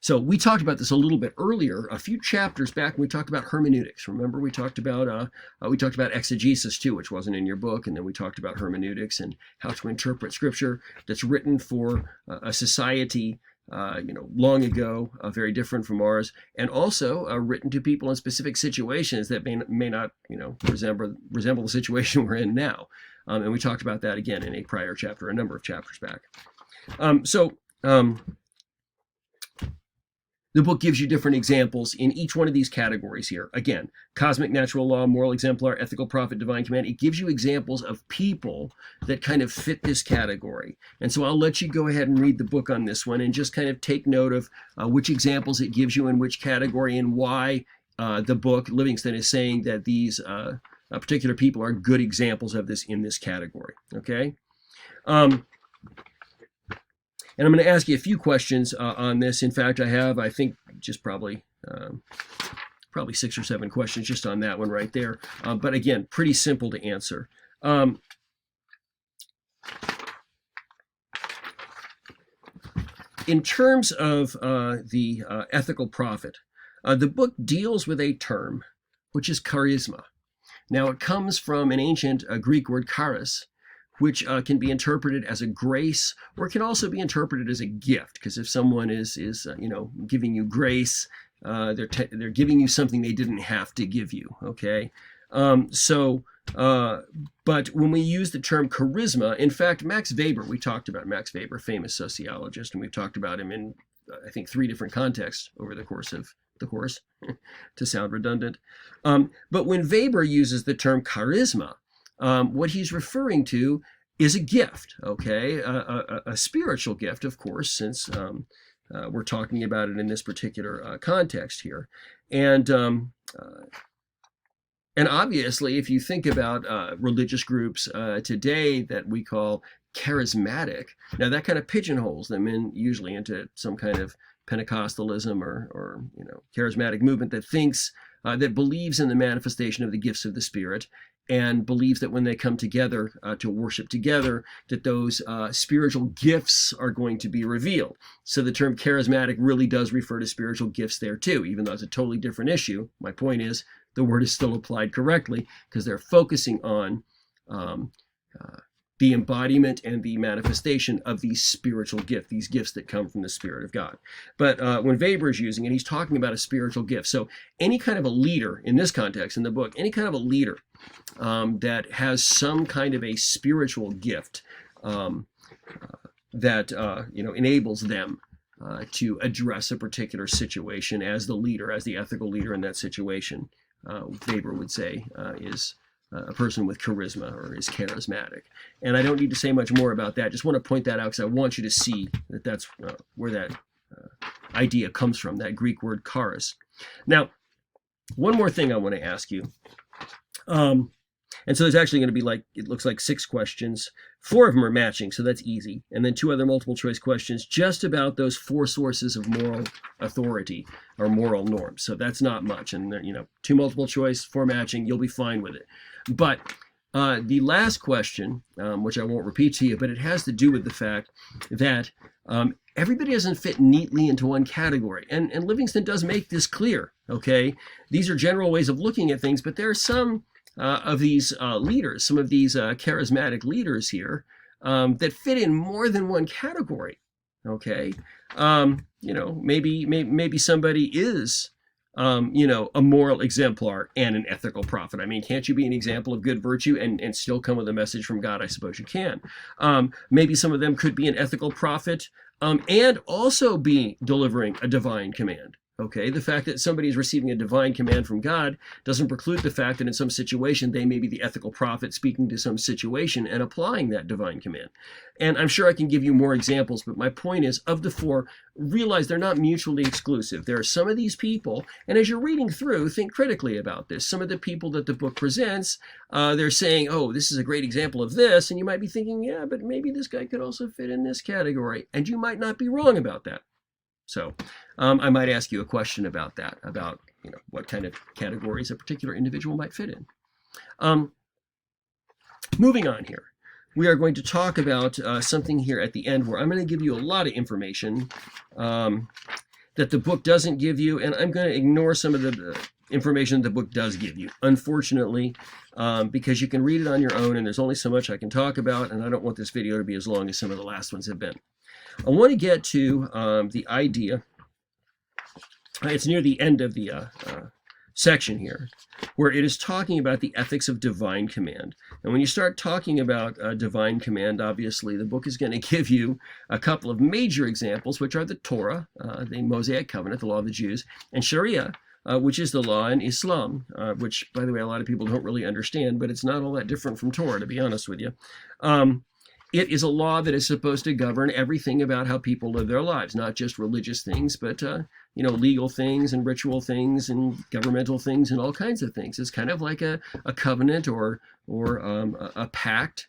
Speaker 1: so we talked about this a little bit earlier, a few chapters back, when we talked about hermeneutics. Remember, we talked about exegesis too, which wasn't in your book, and then we talked about hermeneutics and how to interpret scripture that's written for a society long ago, very different from ours, and also written to people in specific situations that may not resemble the situation we're in now. And we talked about that again in a prior chapter, a number of chapters back. The book gives you different examples in each one of these categories here. Again, cosmic natural law, moral exemplar, ethical prophet, divine command. It gives you examples of people that kind of fit this category. And so I'll let you go ahead and read the book on this one and just kind of take note of which examples it gives you in which category, and why the book, Livingston, is saying that these particular people are good examples of this in this category. Okay? And I'm going to ask you a few questions on this. In fact, I think just probably 6 or 7 questions just on that one right there. But again, pretty simple to answer. In terms of the ethical prophet, the book deals with a term, which is charisma. Now, it comes from an ancient Greek word, charis, which can be interpreted as a grace, or it can also be interpreted as a gift. Because if someone is giving you grace, they're giving you something they didn't have to give you. Okay, but when we use the term charisma, in fact, Max Weber, we talked about Max Weber, famous sociologist, and we've talked about him in I think 3 different contexts over the course of the course, to sound redundant. But when Weber uses the term charisma, what he's referring to is a gift, okay? A spiritual gift, of course, since we're talking about it in this particular context here. And obviously, if you think about religious groups today that we call charismatic, now that kind of pigeonholes them usually into some kind of Pentecostalism or charismatic movement that thinks, that believes in the manifestation of the gifts of the Spirit, and believes that when they come together to worship together, that those spiritual gifts are going to be revealed. So the term charismatic really does refer to spiritual gifts there too, even though it's a totally different issue. My point is, the word is still applied correctly, because they're focusing on the embodiment and the manifestation of these spiritual gifts, these gifts that come from the Spirit of God. But when Weber is using it, he's talking about a spiritual gift. So any kind of a leader, in this context, in the book, any kind of a leader that has some kind of a spiritual gift that enables them to address a particular situation as the leader, as the ethical leader in that situation, Weber would say is a person with charisma, or is charismatic. And I don't need to say much more about that. Just want to point that out because I want you to see that that's where that idea comes from, that Greek word charis. Now, one more thing I want to ask you. And so there's actually going to be it looks like 6 questions. 4 of them are matching, so that's easy. And then 2 other multiple choice questions just about those 4 sources of moral authority or moral norms. So that's not much. And 2 multiple choice, 4 matching, you'll be fine with it. But the last question, which I won't repeat to you, but it has to do with the fact that everybody doesn't fit neatly into one category. And Livingston does make this clear, okay? These are general ways of looking at things, but there are some of these leaders, some of these charismatic leaders here that fit in more than one category, okay? Maybe somebody is a moral exemplar and an ethical prophet. I mean, can't you be an example of good virtue and still come with a message from God? I suppose you can. Maybe some of them could be an ethical prophet and also be delivering a divine command. Okay, the fact that somebody is receiving a divine command from God doesn't preclude the fact that in some situation they may be the ethical prophet speaking to some situation and applying that divine command. And I'm sure I can give you more examples, but my point is, of the four, realize they're not mutually exclusive. There are some of these people, and as you're reading through, think critically about this. Some of the people that the book presents, they're saying, oh, this is a great example of this, and you might be thinking, yeah, but maybe this guy could also fit in this category, and you might not be wrong about that. So I might ask you a question about that, about what kind of categories a particular individual might fit in. Moving on here, we are going to talk about something here at the end where I'm going to give you a lot of information that the book doesn't give you, and I'm going to ignore some of the information the book does give you, unfortunately, because you can read it on your own, and there's only so much I can talk about, and I don't want this video to be as long as some of the last ones have been. I want to get to the idea, it's near the end of the section here, where it is talking about the ethics of divine command. And when you start talking about divine command, obviously the book is going to give you a couple of major examples, which are the Torah, the Mosaic Covenant, the law of the Jews, and Sharia, which is the law in Islam, which, by the way, a lot of people don't really understand, but it's not all that different from Torah, to be honest with you. It is a law that is supposed to govern everything about how people live their lives, not just religious things, but legal things and ritual things and governmental things and all kinds of things. It's kind of like a covenant or a pact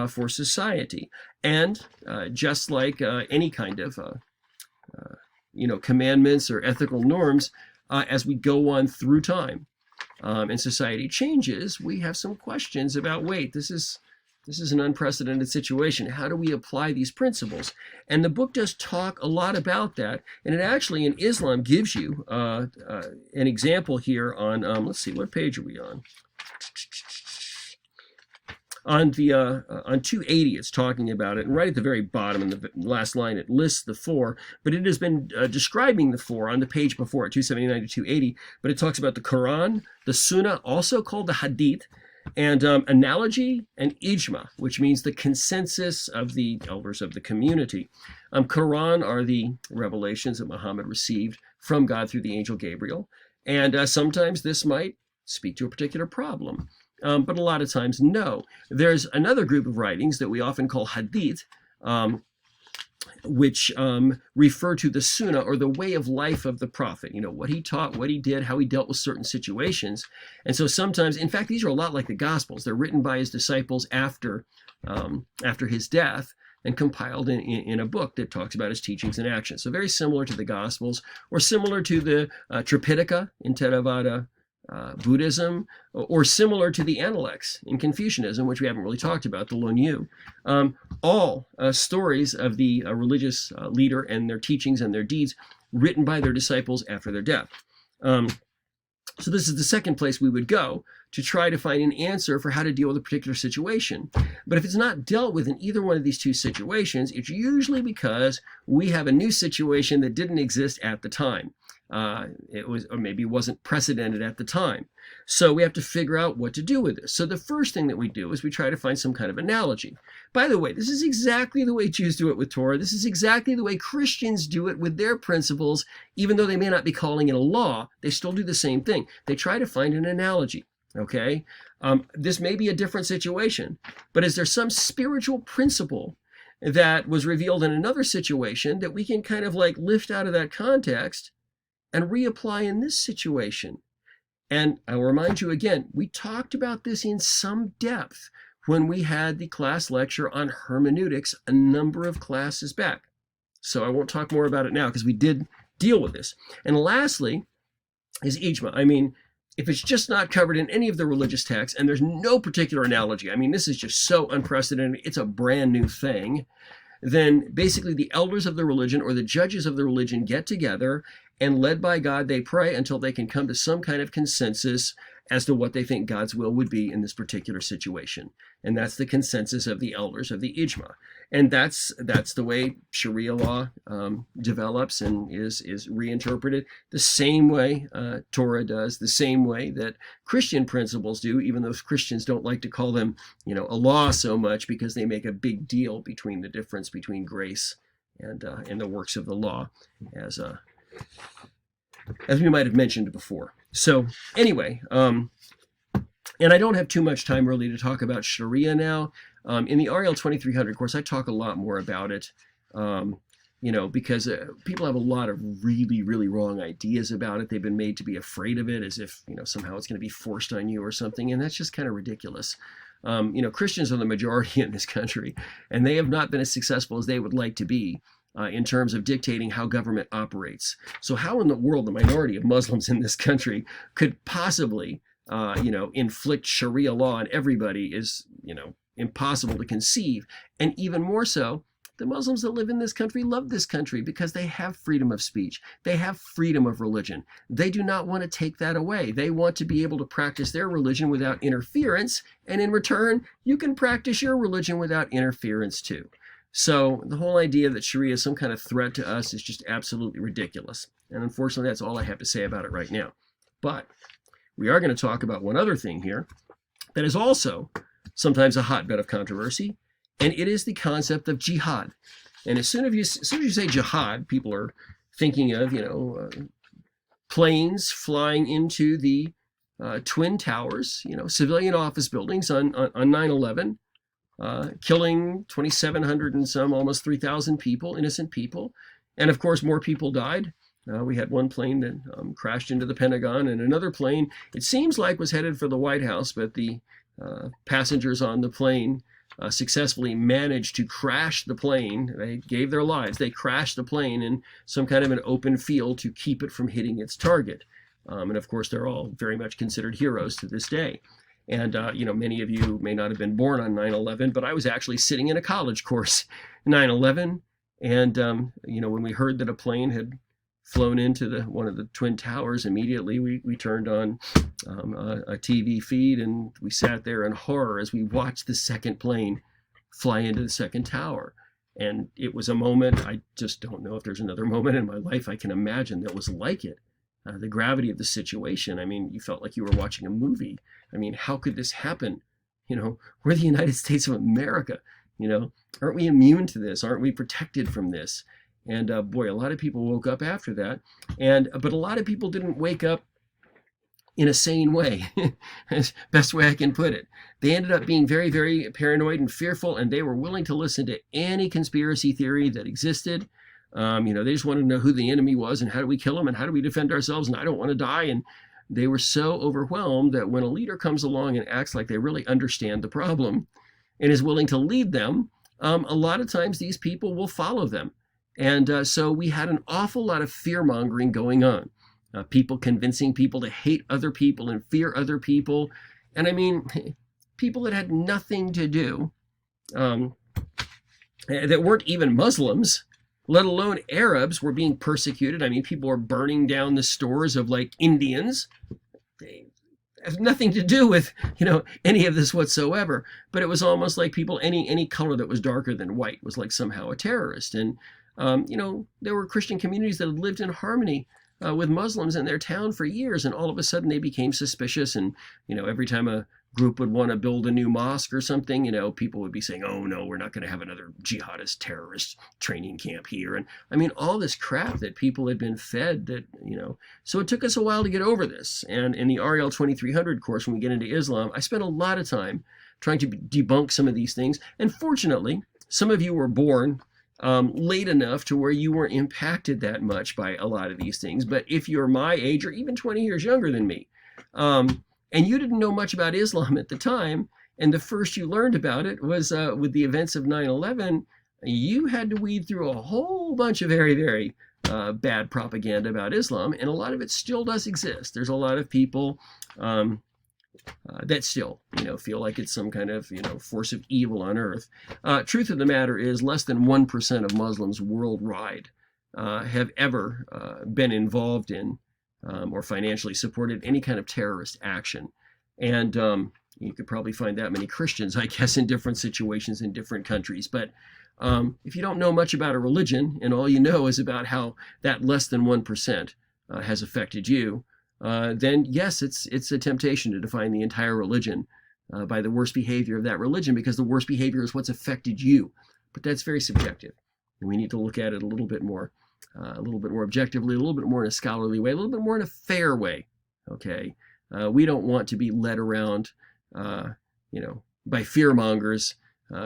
Speaker 1: for society. And just like any kind of commandments or ethical norms, as we go on through time and society changes, we have some questions about, wait, this is an unprecedented situation. How do we apply these principles? And the book does talk a lot about that. And it actually, in Islam, gives you an example here on, let's see, what page are we on? On 280, it's talking about it. And right at the very bottom, in the last line, it lists the four. But it has been describing the four on the page before it, 279 to 280. But it talks about the Quran, the Sunnah, also called the Hadith, and analogy and ijma, which means the consensus of the elders of the community. Quran are the revelations that Muhammad received from God through the angel Gabriel. And sometimes this might speak to a particular problem, but a lot of times no. There's another group of writings that we often call hadith, which refer to the sunnah, or the way of life of the prophet, what he taught, what he did, how he dealt with certain situations. And so sometimes, in fact, these are a lot like the Gospels. They're written by his disciples after his death and compiled in a book that talks about his teachings and actions. So very similar to the Gospels, or similar to the Tripitaka in Theravada Buddhism, or similar to the Analects in Confucianism, which we haven't really talked about, the Lonyu. All stories of the religious leader and their teachings and their deeds written by their disciples after their death. So this is the second place we would go to try to find an answer for how to deal with a particular situation. But if it's not dealt with in either one of these two situations, it's usually because we have a new situation that didn't exist at the time. It was, or maybe wasn't precedented at the time. So we have to figure out what to do with this. So the first thing that we do is we try to find some kind of analogy. By the way, this is exactly the way Jews do it with Torah. This is exactly the way Christians do it with their principles. Even though they may not be calling it a law, they still do the same thing. They try to find an analogy. Okay? This may be a different situation, but is there some spiritual principle that was revealed in another situation that we can kind of like lift out of that context and reapply in this situation? And I'll remind you again, we talked about this in some depth when we had the class lecture on hermeneutics a number of classes back. So I won't talk more about it now because we did deal with this. And lastly is ijma. I mean, if it's just not covered in any of the religious texts and there's no particular analogy, I mean, this is just so unprecedented, it's a brand new thing, then basically the elders of the religion or the judges of the religion get together and, led by God, they pray until they can come to some kind of consensus as to what they think God's will would be in this particular situation. And that's the consensus of the elders of the ijma. And that's the way Sharia law develops and is reinterpreted, the same way Torah does, the same way that Christian principles do, even though Christians don't like to call them, a law so much, because they make a big deal between the difference between grace and the works of the law, as we might have mentioned before. So anyway, and I don't have too much time really to talk about Sharia now. In the RL 2300 course, I talk a lot more about it, because people have a lot of really, really wrong ideas about it. They've been made to be afraid of it, as if, somehow it's going to be forced on you or something. And that's just kind of ridiculous. Christians are the majority in this country, and they have not been as successful as they would like to be in terms of dictating how government operates. So how in the world the minority of Muslims in this country could possibly, inflict Sharia law on everybody is, impossible to conceive. And even more so, the Muslims that live in this country love this country because they have freedom of speech. They have freedom of religion. They do not want to take that away. They want to be able to practice their religion without interference. And in return, you can practice your religion without interference too. So the whole idea that Sharia is some kind of threat to us is just absolutely ridiculous. And unfortunately, that's all I have to say about it right now. But we are going to talk about one other thing here that is also sometimes a hotbed of controversy, and it is the concept of jihad. And as soon as you say jihad, people are thinking of, planes flying into the Twin Towers, civilian office buildings on 9/11, killing 2,700 and some, almost 3,000 people, innocent people. And of course, more people died. We had one plane that crashed into the Pentagon, and another plane, it seems like, was headed for the White House, but the passengers on the plane successfully managed to crash the plane. They gave their lives. They crashed the plane in some kind of an open field to keep it from hitting its target. And of course, they're all very much considered heroes to this day. And, many of you may not have been born on 9/11, but I was actually sitting in a college course 9/11. And, when we heard that a plane had flown into one of the Twin Towers, immediately we turned on a TV feed, and we sat there in horror as we watched the second plane fly into the second tower. And it was a moment, I just don't know if there's another moment in my life I can imagine that was like it. The gravity of the situation, you felt like you were watching a movie. How could this happen? We're the United States of America. Aren't we immune to this? Aren't we protected from this? And boy, a lot of people woke up after that. But a lot of people didn't wake up in a sane way, best way I can put it. They ended up being very, very paranoid and fearful, and they were willing to listen to any conspiracy theory that existed. They just wanted to know who the enemy was and how do we kill him and how do we defend ourselves, and I don't want to die. And they were so overwhelmed that when a leader comes along and acts like they really understand the problem and is willing to lead them, a lot of times these people will follow them. And so we had an awful lot of fear-mongering going on. People convincing people to hate other people and fear other people. And people that had nothing to do, that weren't even Muslims, let alone Arabs, were being persecuted. People were burning down the stores of Indians. They have nothing to do with, any of this whatsoever. But it was almost like people, any color that was darker than white was like somehow a terrorist. And there were Christian communities that had lived in harmony with Muslims in their town for years, and all of a sudden they became suspicious. And every time a group would want to build a new mosque or something, people would be saying, "Oh no, we're not going to have another jihadist terrorist training camp here." And all this crap that people had been fed. So it took us a while to get over this. And in the RL 2300 course, when we get into Islam, I spent a lot of time trying to debunk some of these things. And fortunately, some of you were born late enough to where you weren't impacted that much by a lot of these things. But if you're my age or even 20 years younger than me, and you didn't know much about Islam at the time, and the first you learned about it was with the events of 9/11, you had to weed through a whole bunch of very, very bad propaganda about Islam, and a lot of it still does exist. There's a lot of people that still, feel like it's some kind of, force of evil on earth. Truth of the matter is, less than 1% of Muslims worldwide have ever been involved in or financially supported any kind of terrorist action. And you could probably find that many Christians, I guess, in different situations in different countries. But If you don't know much about a religion and all you know is about how that less than 1% has affected you, then yes, it's a temptation to define the entire religion by the worst behavior of that religion, because the worst behavior is what's affected you. But that's very subjective. And we need to look at it a little bit more objectively, a little bit more in a scholarly way, a little bit more in a fair way. Okay, we don't want to be led around, by fearmongers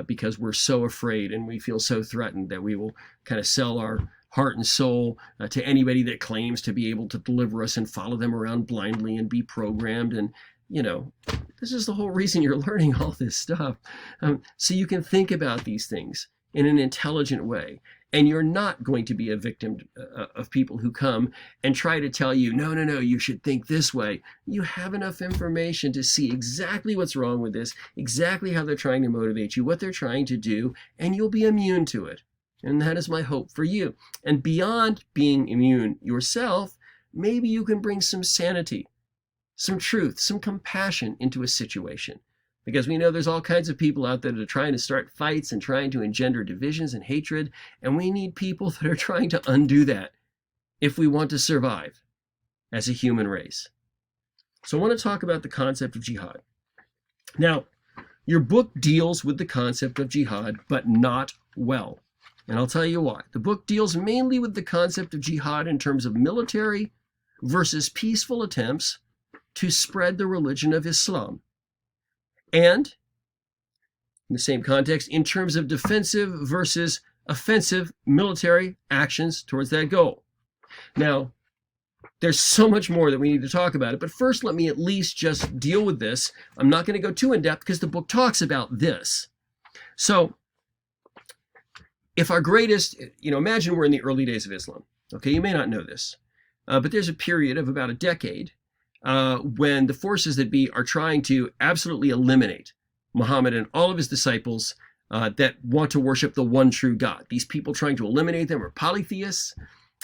Speaker 1: because we're so afraid and we feel so threatened that we will kind of sell our heart and soul to anybody that claims to be able to deliver us and follow them around blindly and be programmed. And this is the whole reason you're learning all this stuff, so you can think about these things in an intelligent way. And you're not going to be a victim of people who come and try to tell you, no, you should think this way. You have enough information to see exactly what's wrong with this, exactly how they're trying to motivate you, what they're trying to do, and you'll be immune to it. And that is my hope for you. And beyond being immune yourself, maybe you can bring some sanity, some truth, some compassion into a situation. Because we know there's all kinds of people out there that are trying to start fights and trying to engender divisions and hatred, and we need people that are trying to undo that if we want to survive as a human race. So I want to talk about the concept of jihad. Now, your book deals with the concept of jihad, but not well. And I'll tell you why. The book deals mainly with the concept of jihad in terms of military versus peaceful attempts to spread the religion of Islam. And, in the same context, in terms of defensive versus offensive military actions towards that goal. Now, there's so much more that we need to talk about it, but first let me at least just deal with this. I'm not going to go too in-depth because the book talks about this. So, if our greatest, imagine we're in the early days of Islam. Okay, you may not know this, but there's a period of about a decade when the forces that be are trying to absolutely eliminate Muhammad and all of his disciples that want to worship the one true God. These people trying to eliminate them are polytheists,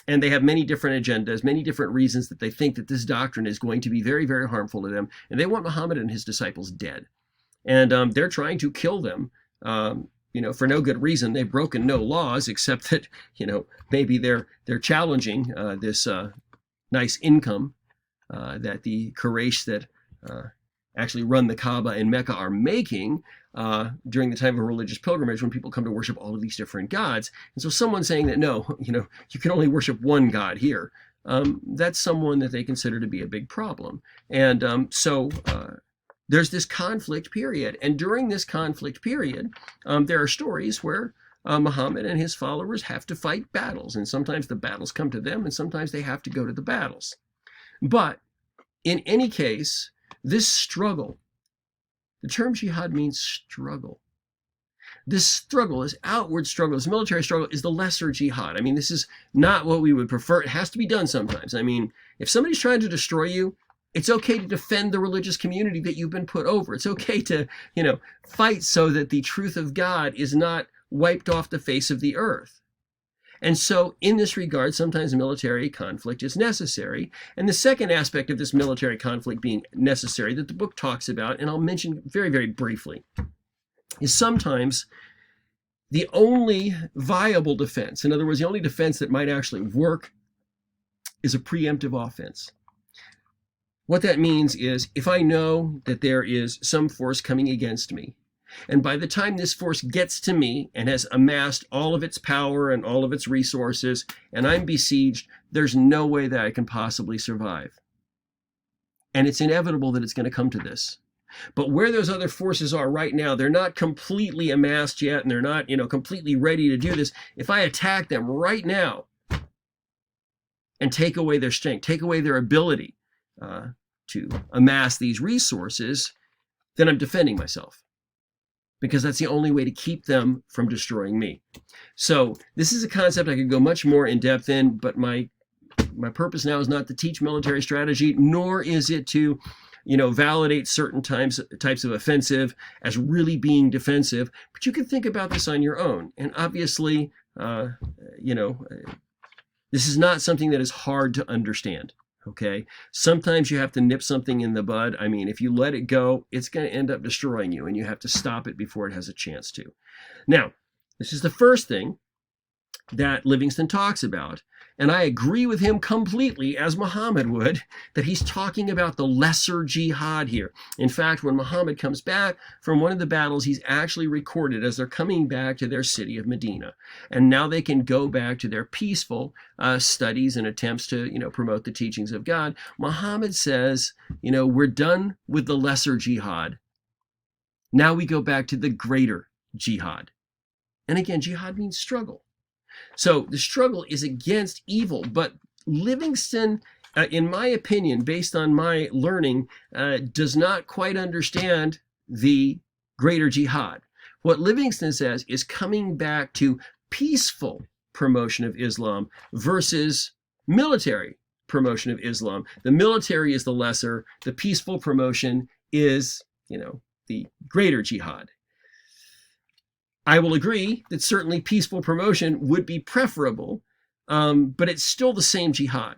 Speaker 1: and they have many different agendas, many different reasons that they think that this doctrine is going to be very, very harmful to them, and they want Muhammad and his disciples dead. And they're trying to kill them, for no good reason. They've broken no laws except that, maybe they're challenging this nice income that the Quraysh that actually run the Kaaba in Mecca are making during the time of a religious pilgrimage when people come to worship all of these different gods. And so someone saying that, no, you can only worship one God here, that's someone that they consider to be a big problem. And so there's this conflict period. And during this conflict period, there are stories where Muhammad and his followers have to fight battles. And sometimes the battles come to them, and sometimes they have to go to the battles. But in any case, this struggle, the term jihad means struggle. This struggle, this outward struggle, this military struggle is the lesser jihad. I mean, this is not what we would prefer. It has to be done sometimes. I mean, if somebody's trying to destroy you, it's okay to defend the religious community that you've been put over. It's okay to, fight so that the truth of God is not wiped off the face of the earth. And so in this regard, sometimes military conflict is necessary. And the second aspect of this military conflict being necessary that the book talks about, and I'll mention very, very briefly, is sometimes the only viable defense, in other words, the only defense that might actually work, is a preemptive offense. What that means is if I know that there is some force coming against me, and by the time this force gets to me and has amassed all of its power and all of its resources, and I'm besieged, there's no way that I can possibly survive. And it's inevitable that it's going to come to this. But where those other forces are right now, they're not completely amassed yet, and they're not, completely ready to do this. If I attack them right now and take away their strength, take away their ability to amass these resources, then I'm defending myself, because that's the only way to keep them from destroying me. So this is a concept I could go much more in depth in, but my purpose now is not to teach military strategy, nor is it to, validate certain types of offensive as really being defensive. But you can think about this on your own. And obviously, this is not something that is hard to understand. Okay, sometimes you have to nip something in the bud. I mean, if you let it go, it's going to end up destroying you, and you have to stop it before it has a chance to. Now, This is the first thing that Livingston talks about. And I agree with him completely, as Muhammad would, that he's talking about the lesser jihad here. In fact, when Muhammad comes back from one of the battles, he's actually recorded as they're coming back to their city of Medina. And now they can go back to their peaceful studies and attempts to, promote the teachings of God. Muhammad says, we're done with the lesser jihad. Now we go back to the greater jihad. And again, jihad means struggle. So the struggle is against evil, but Livingston, in my opinion, based on my learning, does not quite understand the greater jihad. What Livingston says is coming back to peaceful promotion of Islam versus military promotion of Islam. The military is the lesser, the peaceful promotion is, the greater jihad. I will agree that certainly peaceful promotion would be preferable, but it's still the same jihad.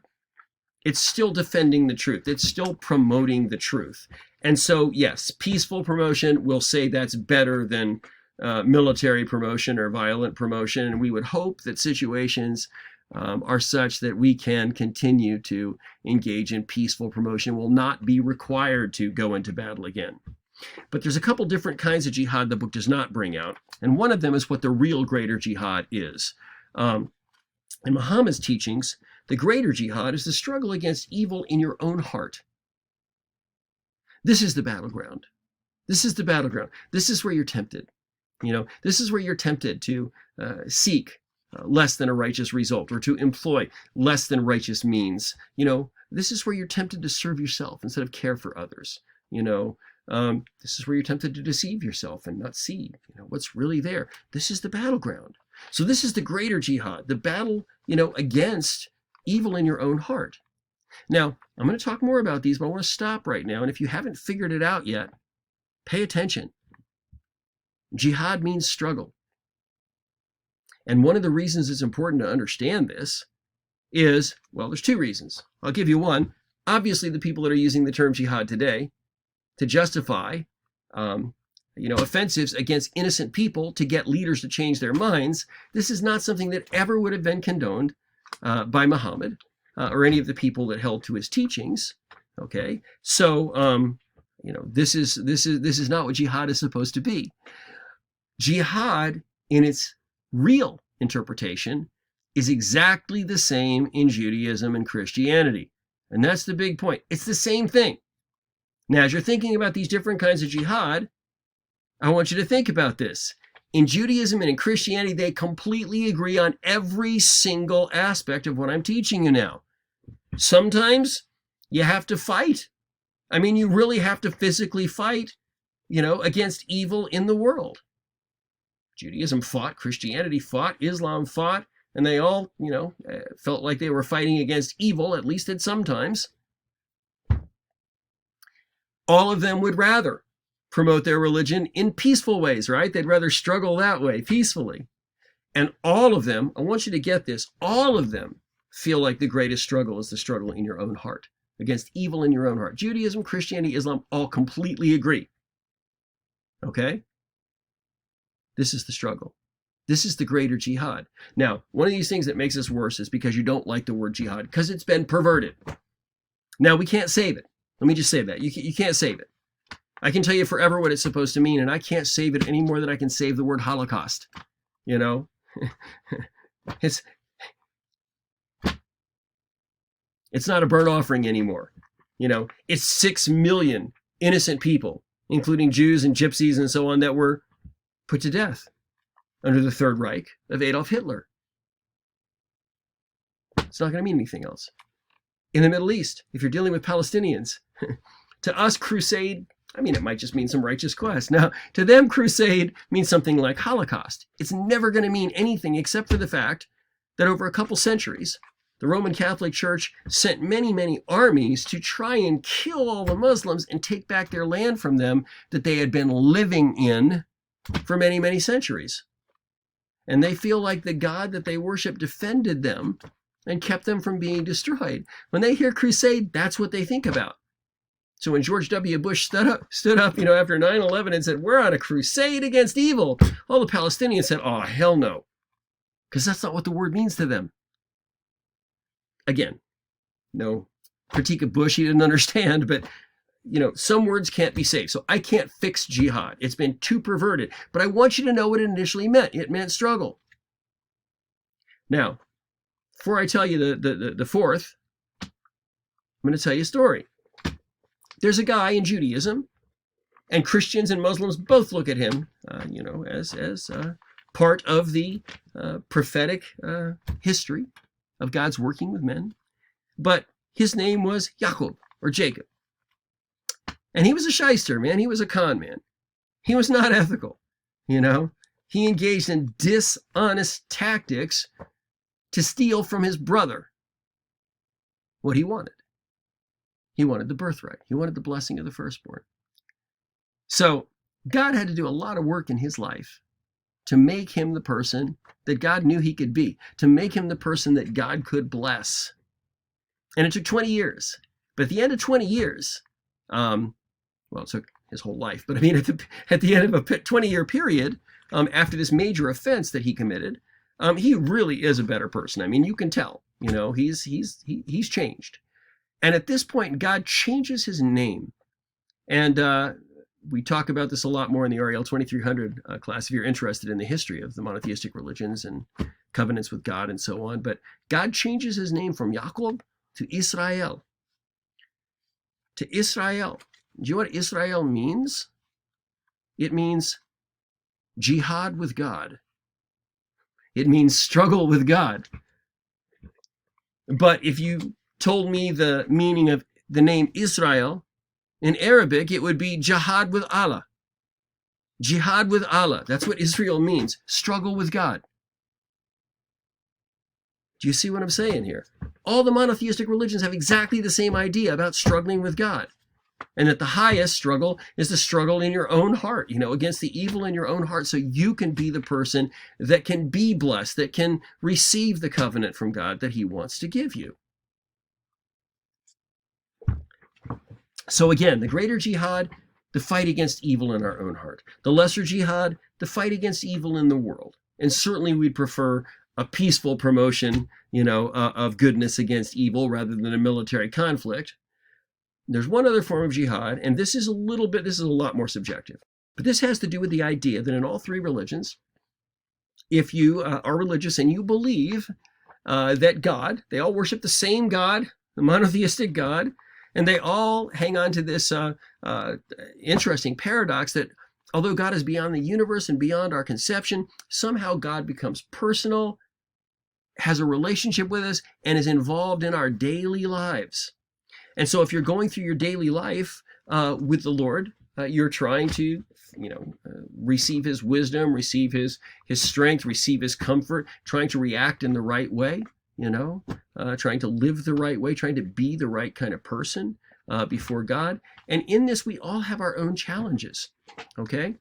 Speaker 1: It's still defending the truth. It's still promoting the truth. And so, yes, peaceful promotion, we'll say that's better than military promotion or violent promotion. And we would hope that situations are such that we can continue to engage in peaceful promotion, will not be required to go into battle again. But there's a couple different kinds of jihad the book does not bring out. And one of them is what the real greater jihad is. In Muhammad's teachings, the greater jihad is the struggle against evil in your own heart. This is the battleground. This is the battleground. This is where you're tempted. This is where you're tempted to seek less than a righteous result or to employ less than righteous means. This is where you're tempted to serve yourself instead of care for others. This is where you're tempted to deceive yourself and not see, what's really there. This is the battleground. So this is the greater jihad, the battle, against evil in your own heart. Now, I'm going to talk more about these, but I want to stop right now. And if you haven't figured it out yet, pay attention. Jihad means struggle. And one of the reasons it's important to understand this is, well, there's two reasons. I'll give you one. Obviously, the people that are using the term jihad today to justify, offensives against innocent people to get leaders to change their minds. This is not something that ever would have been condoned by Muhammad or any of the people that held to his teachings. Okay, so this is not what jihad is supposed to be. Jihad, in its real interpretation, is exactly the same in Judaism and Christianity, and that's the big point. It's the same thing. Now, as you're thinking about these different kinds of jihad, I want you to think about this. In Judaism and in Christianity, they completely agree on every single aspect of what I'm teaching you now. Sometimes you have to fight. You really have to physically fight, against evil in the world. Judaism fought, Christianity fought, Islam fought, and they all, felt like they were fighting against evil, at least at some times. All of them would rather promote their religion in peaceful ways, right? They'd rather struggle that way, peacefully. And all of them, I want you to get this, all of them feel like the greatest struggle is the struggle in your own heart, against evil in your own heart. Judaism, Christianity, Islam, all completely agree. Okay? This is the struggle. This is the greater jihad. Now, one of these things that makes this worse is because you don't like the word jihad, because it's been perverted. Now, we can't save it. Let me just say that. You can't save it. I can tell you forever what it's supposed to mean, and I can't save it any more than I can save the word Holocaust. It's not a burnt offering anymore. It's 6 million innocent people, including Jews and gypsies and so on, that were put to death under the Third Reich of Adolf Hitler. It's not going to mean anything else. In the Middle East, if you're dealing with Palestinians, to us, crusade, it might just mean some righteous quest. Now, to them, crusade means something like Holocaust. It's never going to mean anything except for the fact that over a couple centuries, the Roman Catholic Church sent many, many armies to try and kill all the Muslims and take back their land from them that they had been living in for many, many centuries. And they feel like the God that they worship defended them and kept them from being destroyed. When they hear crusade, that's what they think about. So when George W. Bush stood up, after 9/11 and said, we're on a crusade against evil, all the Palestinians said, oh, hell no. Because that's not what the word means to them. Again, no critique of Bush, he didn't understand, but some words can't be saved. So I can't fix jihad. It's been too perverted. But I want you to know what it initially meant. It meant struggle. Now, before I tell you the fourth, I'm going to tell you a story. There's a guy in Judaism, and Christians and Muslims both look at him, as part of the prophetic history of God's working with men. But his name was Jacob, or Jacob. And he was a shyster, man. He was a con man. He was not ethical, He engaged in dishonest tactics to steal from his brother what he wanted. He wanted the birthright. He wanted the blessing of the firstborn. So God had to do a lot of work in his life to make him the person that God knew he could be, to make him the person that God could bless. And it took 20 years. But at the end of 20 years, it took his whole life, but I mean, at the end of a 20-year period, after this major offense that he committed, he really is a better person. I mean, you can tell, he's changed. And at this point, God changes his name. And we talk about this a lot more in the REL 2300 class if you're interested in the history of the monotheistic religions and covenants with God and so on. But God changes his name from Jacob to Israel. To Israel. Do you know what Israel means? It means jihad with God. It means struggle with God. But if you told me the meaning of the name Israel, in Arabic, it would be jihad with Allah. Jihad with Allah. That's what Israel means. Struggle with God. Do you see what I'm saying here? All the monotheistic religions have exactly the same idea about struggling with God. And that the highest struggle is the struggle in your own heart, against the evil in your own heart, so you can be the person that can be blessed, that can receive the covenant from God that he wants to give you. So again, the greater jihad, the fight against evil in our own heart. The lesser jihad, the fight against evil in the world. And certainly we'd prefer a peaceful promotion, of goodness against evil rather than a military conflict. There's one other form of jihad, and this is a lot more subjective. But this has to do with the idea that in all three religions, if you are religious and you believe that God, they all worship the same God, the monotheistic God, and they all hang on to this interesting paradox that although God is beyond the universe and beyond our conception, somehow God becomes personal, has a relationship with us, and is involved in our daily lives. And so if you're going through your daily life with the Lord, you're trying to, receive his wisdom, receive his strength, receive his comfort, trying to react in the right way, trying to live the right way, trying to be the right kind of person before God. And in this, we all have our own challenges, okay?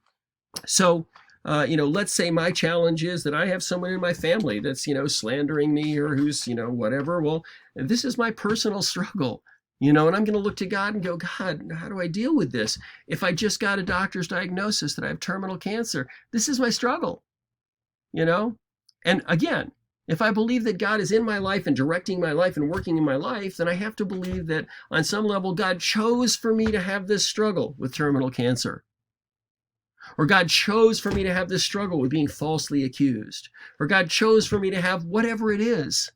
Speaker 1: So, let's say my challenge is that I have someone in my family that's, slandering me or who's, whatever. Well, this is my personal struggle. And I'm going to look to God and go, God, how do I deal with this? If I just got a doctor's diagnosis that I have terminal cancer, this is my struggle, And again, if I believe that God is in my life and directing my life and working in my life, then I have to believe that on some level, God chose for me to have this struggle with terminal cancer. Or God chose for me to have this struggle with being falsely accused. Or God chose for me to have whatever it is.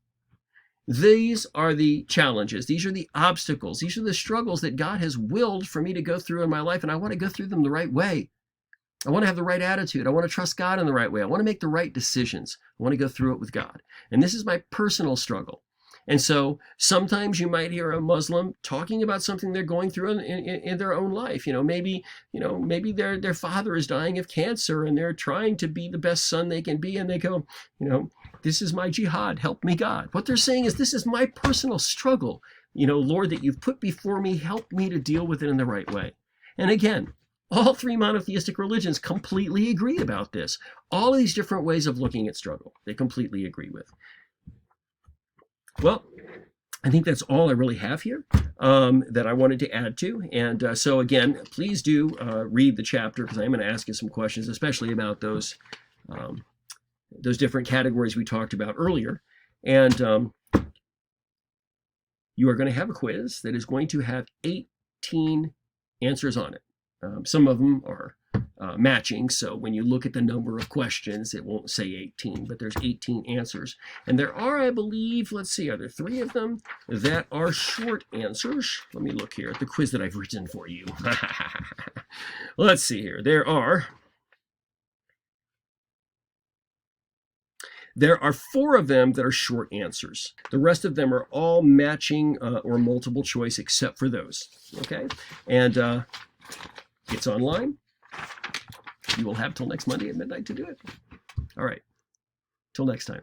Speaker 1: These are the challenges. These are the obstacles. These are the struggles that God has willed for me to go through in my life, and I want to go through them the right way. I want to have the right attitude. I want to trust God in the right way. I want to make the right decisions. I want to go through it with God. And this is my personal struggle. And so sometimes you might hear a Muslim talking about something they're going through in their own life. Maybe their father is dying of cancer and they're trying to be the best son they can be. And they go, this is my jihad. Help me, God. What they're saying is, this is my personal struggle. Lord, that you've put before me, help me to deal with it in the right way. And again, all three monotheistic religions completely agree about this. All of these different ways of looking at struggle, they completely agree with. Well, I think that's all I really have here. that I wanted to add to. And so again, please do read the chapter, because I'm going to ask you some questions, especially about those different categories we talked about earlier. And you are going to have a quiz that is going to have 18 answers on it. Some of them are matching, so when you look at the number of questions, it won't say 18, but there's 18 answers. And there are, I believe, let's see, are there 3 of them that are short answers? Let me look here at the quiz that I've written for you. Let's see here. There are 4 of them that are short answers. The rest of them are all matching or multiple choice except for those. Okay? And it's online. You will have till next Monday at midnight to do it. All right. Till next time.